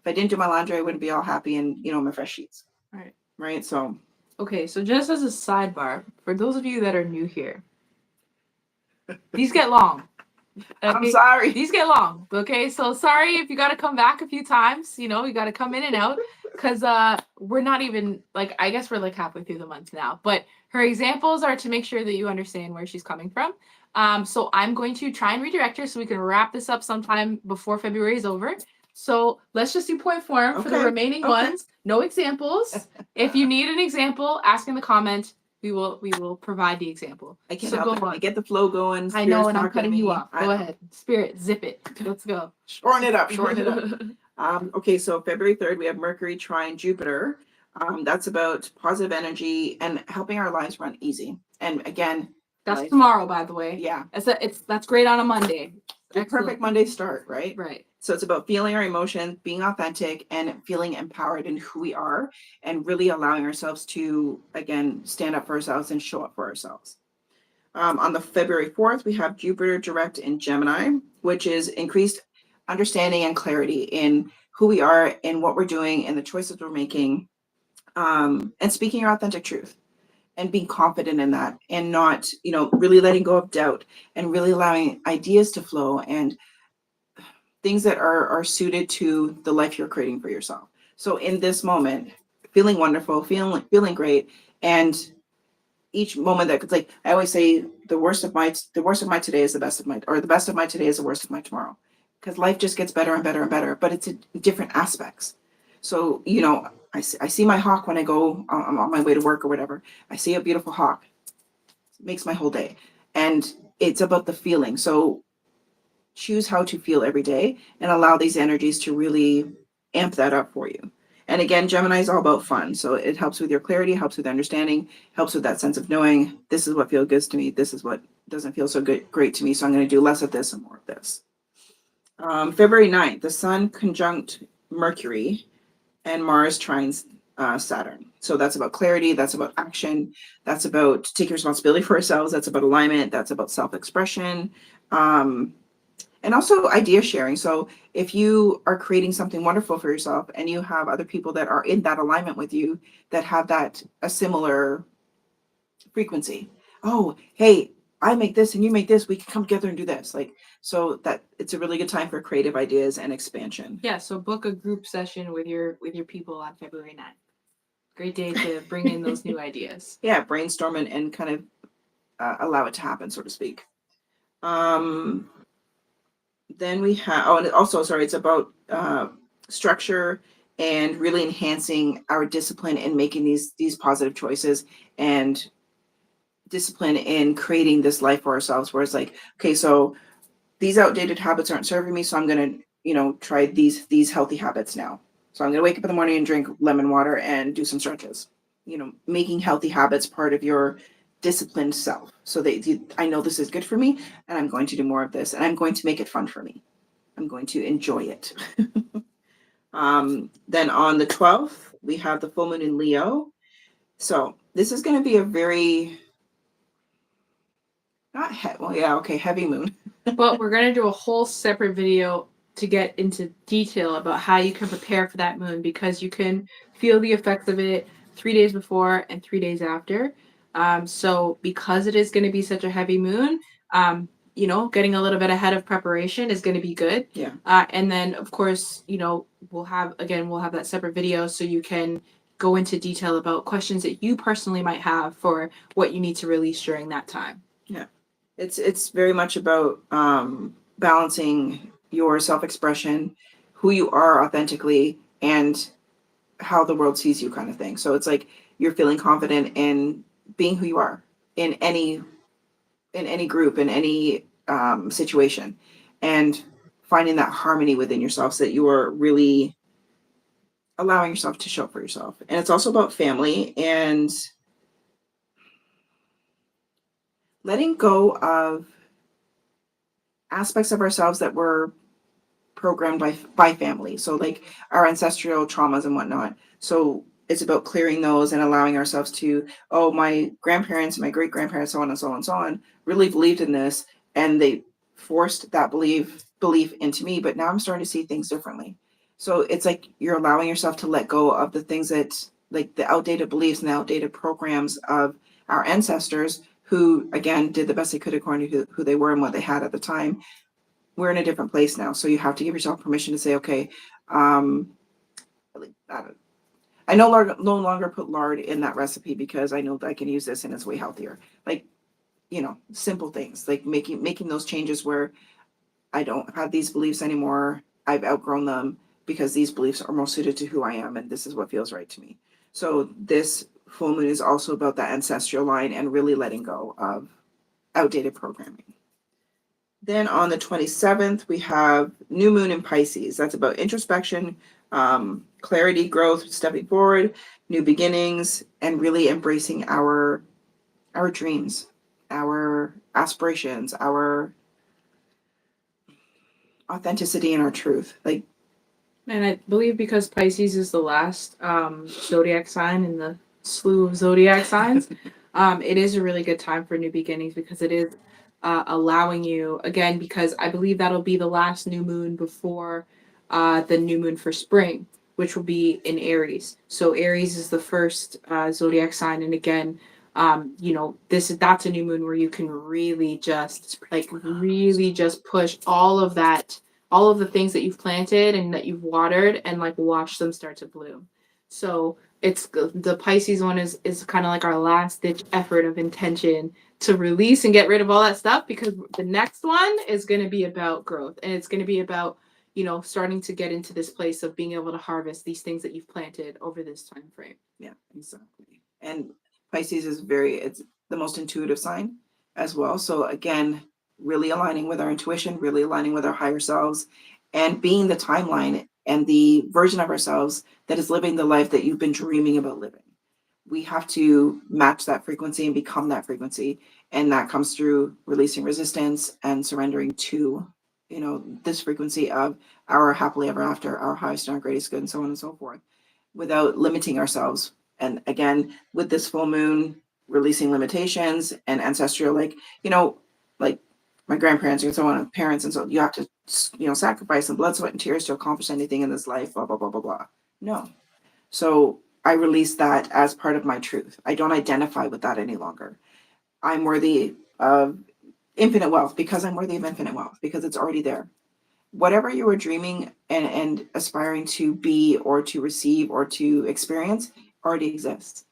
If I didn't do my laundry, I wouldn't be all happy and, my fresh sheets. Right. Right. So. Okay. So just as a sidebar, for those of you that are new here, these get long. I'm sorry. These get long. Okay. So sorry if you got to come back a few times, you got to come in and out because we're not even I guess we're halfway through the month now, but her examples are to make sure that you understand where she's coming from. So I'm going to try and redirect her so we can wrap this up sometime before February is over. So let's just do point form for the remaining ones. No examples. If you need an example, ask in the comment. We will provide the example. I can't help it. I get the flow going. I know, and I'm cutting you off. Go ahead. Spirit, zip it. Let's go. Shorten it up. Okay, so February 3rd, we have Mercury trine Jupiter. That's about positive energy and helping our lives run easy. And again, that's tomorrow, by the way. Yeah. That's great on a Monday. Your Excellent. perfect Monday start, right? Right. So it's about feeling our emotions, being authentic, and feeling empowered in who we are, and really allowing ourselves to, again, stand up for ourselves and show up for ourselves. On the February 4th, we have Jupiter direct in Gemini, which is increased understanding and clarity in who we are and what we're doing and the choices we're making, and speaking your authentic truth and being confident in that, and not, really letting go of doubt, and really allowing ideas to flow and things that are suited to the life you're creating for yourself. So in this moment, feeling wonderful, feeling great, and each moment that, like I always say, the worst of my today is the best of my, or the best of my today is the worst of my tomorrow, because life just gets better and better and better, but it's in different aspects. So I see my hawk when I go on my way to work or whatever. I see a beautiful hawk. It makes my whole day, and it's about the feeling. So choose how to feel every day and allow these energies to really amp that up for you. And again, Gemini is all about fun. So it helps with your clarity, helps with understanding, helps with that sense of knowing this is what feels good to me. This is what doesn't feel so great to me. So I'm going to do less of this and more of this. February 9th, the Sun conjunct Mercury and Mars trines Saturn. So that's about clarity. That's about action. That's about taking responsibility for ourselves. That's about alignment. That's about self-expression. And also idea sharing. So if you are creating something wonderful for yourself and you have other people that are in that alignment with you, that have a similar frequency. Oh, hey, I make this and you make this, we can come together and do this. So that it's a really good time for creative ideas and expansion. Yeah, so book a group session with your people on February 9th. Great day to bring in those new ideas. Yeah, brainstorm and kind of allow it to happen, so to speak. Then we have, and also, sorry, it's about structure and really enhancing our discipline in making these positive choices, and discipline in creating this life for ourselves, where it's like, okay, so these outdated habits aren't serving me, so I'm going to try these healthy habits now. So I'm going to wake up in the morning and drink lemon water and do some stretches. Making healthy habits part of your disciplined self, so that I know this is good for me, and I'm going to do more of this, and I'm going to make it fun for me. I'm going to enjoy it. Then on the 12th, we have the full moon in Leo. So this is going to be a very heavy moon. But we're going to do a whole separate video to get into detail about how you can prepare for that moon, because you can feel the effects of it 3 days before and 3 days after. So because it is going to be such a heavy moon, getting a little bit ahead of preparation is going to be good. Yeah. And then, of course, we'll have that separate video so you can go into detail about questions that you personally might have for what you need to release during that time. Yeah. It's very much about balancing your self-expression, who you are authentically, and how the world sees you, kind of thing. So it's like you're feeling confident in being who you are in any group, in any situation, and finding that harmony within yourself, so that you are really allowing yourself to show up for yourself. And it's also about family and letting go of aspects of ourselves that were programmed by family. So like our ancestral traumas and whatnot. So it's about clearing those and allowing ourselves to, my grandparents, my great grandparents, so on and so on and so on, really believed in this, and they forced that belief into me. But now I'm starting to see things differently. So it's like you're allowing yourself to let go of the things that, like the outdated beliefs and the outdated programs of our ancestors, who again did the best they could according to who they were and what they had at the time. We're in a different place now. So you have to give yourself permission to say, okay, I no longer put lard in that recipe, because I know that I can use this and it's way healthier. Like, simple things, like making those changes where I don't have these beliefs anymore. I've outgrown them, because these beliefs are more suited to who I am, and this is what feels right to me. So this full moon is also about that ancestral line and really letting go of outdated programming. Then on the 27th, we have new moon in Pisces. That's about introspection, clarity, growth, stepping forward, new beginnings, and really embracing our dreams, our aspirations, our authenticity and our truth. Like, And I believe because Pisces is the last zodiac sign in the slew of zodiac signs, it is a really good time for new beginnings because it is allowing you, again, because I believe that'll be the last new moon before the new moon for spring, which will be in Aries. So Aries is the first zodiac sign. And again, that's a new moon where you can really just really just push all of the things that you've planted and that you've watered and like watch them start to bloom. So it's the Pisces one is kind of like our last ditch effort of intention to release and get rid of all that stuff, because the next one is going to be about growth, and it's going to be about starting to get into this place of being able to harvest these things that you've planted over this time frame. Yeah, exactly. And Pisces is it's the most intuitive sign as well. So again, really aligning with our intuition, really aligning with our higher selves, and being the timeline and the version of ourselves that is living the life that you've been dreaming about living. We have to match that frequency and become that frequency. And that comes through releasing resistance and surrendering to, this frequency of our happily ever after, our highest and our greatest good, and so on and so forth, without limiting ourselves. And again, with this full moon, releasing limitations and ancestral, like my grandparents and so on, parents, and so you have to, sacrifice some blood, sweat, and tears to accomplish anything in this life, blah, blah, blah, blah, blah. No. So I release that as part of my truth. I don't identify with that any longer. I'm worthy of infinite wealth because I'm worthy of infinite wealth, because it's already there. Whatever you were dreaming and aspiring to be or to receive or to experience already exists.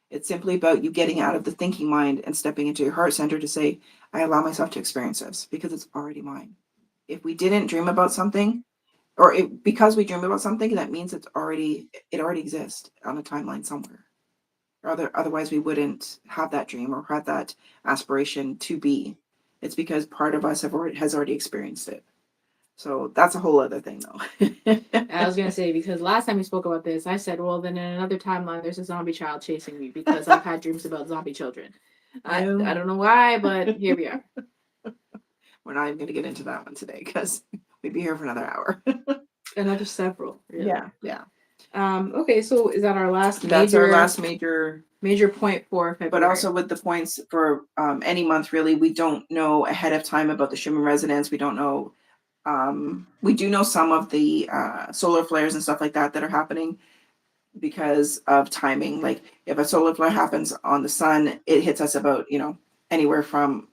It's simply about you getting out of the thinking mind and stepping into your heart center to say, I allow myself to experience this because it's already mine. If we didn't dream about something, because we dream about something, that means it already exists on a timeline somewhere. Otherwise, we wouldn't have that dream or have that aspiration to be. It's because part of us has already experienced it. So that's a whole other thing, though. I was gonna say, because last time we spoke about this, I said, well, then in another timeline, there's a zombie child chasing me because I've had dreams about zombie children. I don't know why, but here we are. We're not even going to get into that one today because we'd be here for another hour. Another several. Really. Yeah. Okay, so is that our last? That's our last major point for February. But also with the points for any month, really, we don't know ahead of time about the Schumann resonance. We don't know. We do know some of the solar flares and stuff like that are happening because of timing. Like if a solar flare happens on the sun, it hits us about, anywhere from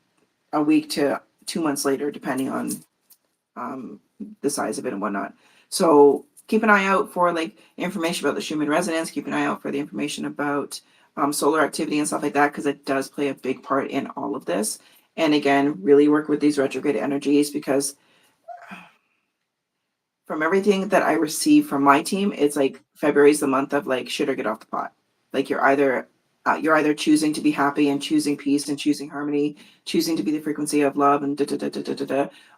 a week to 2 months later, depending on the size of it and whatnot. So keep an eye out for information about the Schumann resonance. Keep an eye out for the information about solar activity and stuff like that, because it does play a big part in all of this. And again, really work with these retrograde energies, because from everything that I receive from my team, it's like February is the month of shit or get off the pot. Like you're either choosing to be happy and choosing peace and choosing harmony, choosing to be the frequency of love and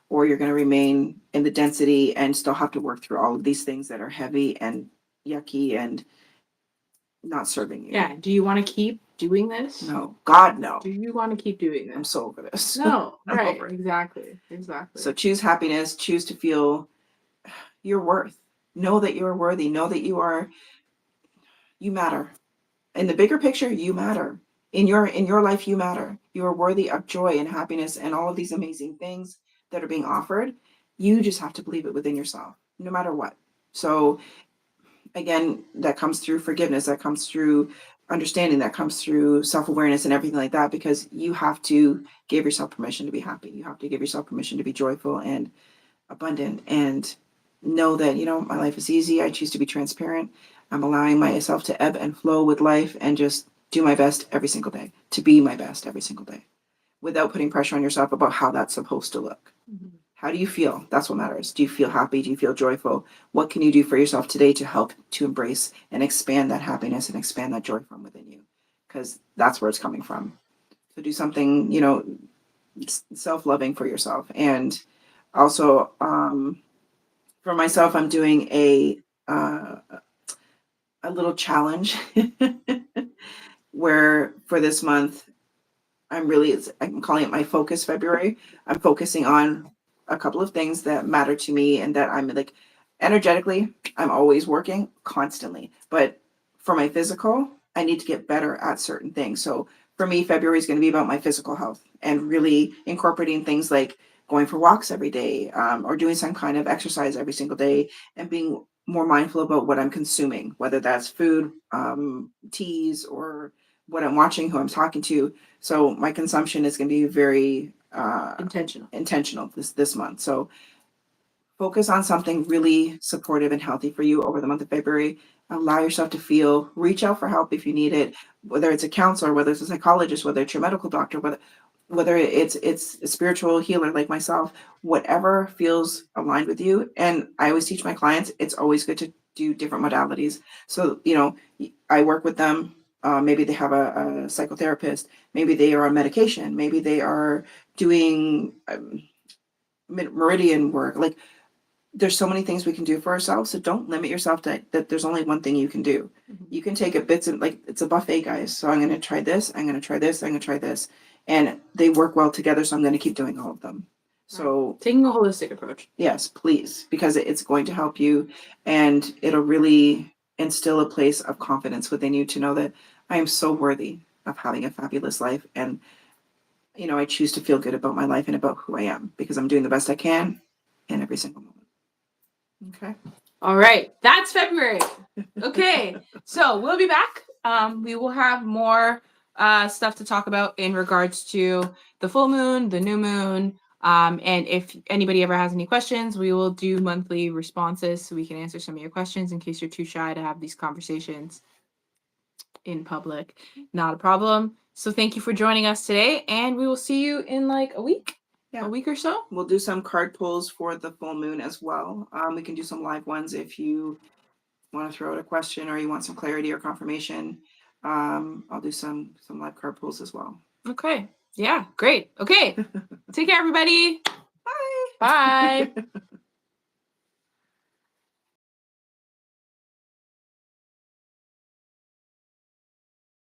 or you're going to remain in the density and still have to work through all of these things that are heavy and yucky and not serving you. Yeah. Do you want to keep doing this? No. God, no. Do you want to keep doing this? I'm so over this. No. Right. Exactly. So choose happiness. Choose to feel your worth. Know that you're worthy. Know that you matter. In the bigger picture, you matter. In your life, you matter. You are worthy of joy and happiness and all of these amazing things that are being offered. You just have to believe it within yourself, no matter what. So again, that comes through forgiveness, that comes through understanding, that comes through self-awareness and everything like that, because you have to give yourself permission to be happy. You have to give yourself permission to be joyful and abundant, and know that, my life is easy. I choose to be transparent. I'm allowing myself to ebb and flow with life and just do my best every single day, to be my best every single day, without putting pressure on yourself about how that's supposed to look. Mm-hmm. How do you feel? That's what matters. Do you feel happy? Do you feel joyful? What can you do for yourself today to help to embrace and expand that happiness and expand that joy from within you? Because that's where it's coming from. So do something, self-loving for yourself. And also, for myself, I'm doing a little challenge where for this month, I'm calling it my focus February. I'm focusing on a couple of things that matter to me and that I'm like energetically, I'm always working constantly. But for my physical, I need to get better at certain things. So for me, February is going to be about my physical health and really incorporating things like going for walks every day, or doing some kind of exercise every single day, and being more mindful about what I'm consuming, whether that's food, teas, or what I'm watching, who I'm talking to. So my consumption is going to be very intentional this month. So focus on something really supportive and healthy for you over the month of February. Allow yourself to feel, reach out for help if you need it, whether it's a counselor, whether it's a psychologist, whether it's your medical doctor, whether it's a spiritual healer like myself, whatever feels aligned with you. And I always teach my clients, it's always good to do different modalities. So, I work with them. Maybe they have a psychotherapist. Maybe they are on medication. Maybe they are doing meridian work. Like, there's so many things we can do for ourselves. So don't limit yourself to that. There's only one thing you can do. You can take it bits and like it's a buffet, guys. So I'm going to try this. I'm going to try this. I'm going to try this. And they work well together. So I'm going to keep doing all of them. So taking a holistic approach. Yes, please, because it's going to help you and it'll really instill a place of confidence within you to know that I am so worthy of having a fabulous life. And, I choose to feel good about my life and about who I am because I'm doing the best I can in every single moment. Okay. All right. That's February. Okay. So we'll be back. We will have more stuff to talk about in regards to the full moon, the new moon. And if anybody ever has any questions, we will do monthly responses so we can answer some of your questions in case you're too shy to have these conversations in public. Not a problem. So thank you for joining us today. And we will see you in like a week. Yeah. A week or so. We'll do some card pulls for the full moon as well. We can do some live ones if you want to throw out a question or you want some clarity or confirmation. I'll do some live card pulls as well. Okay. Yeah, great. Okay. Take care, everybody. Bye. Bye.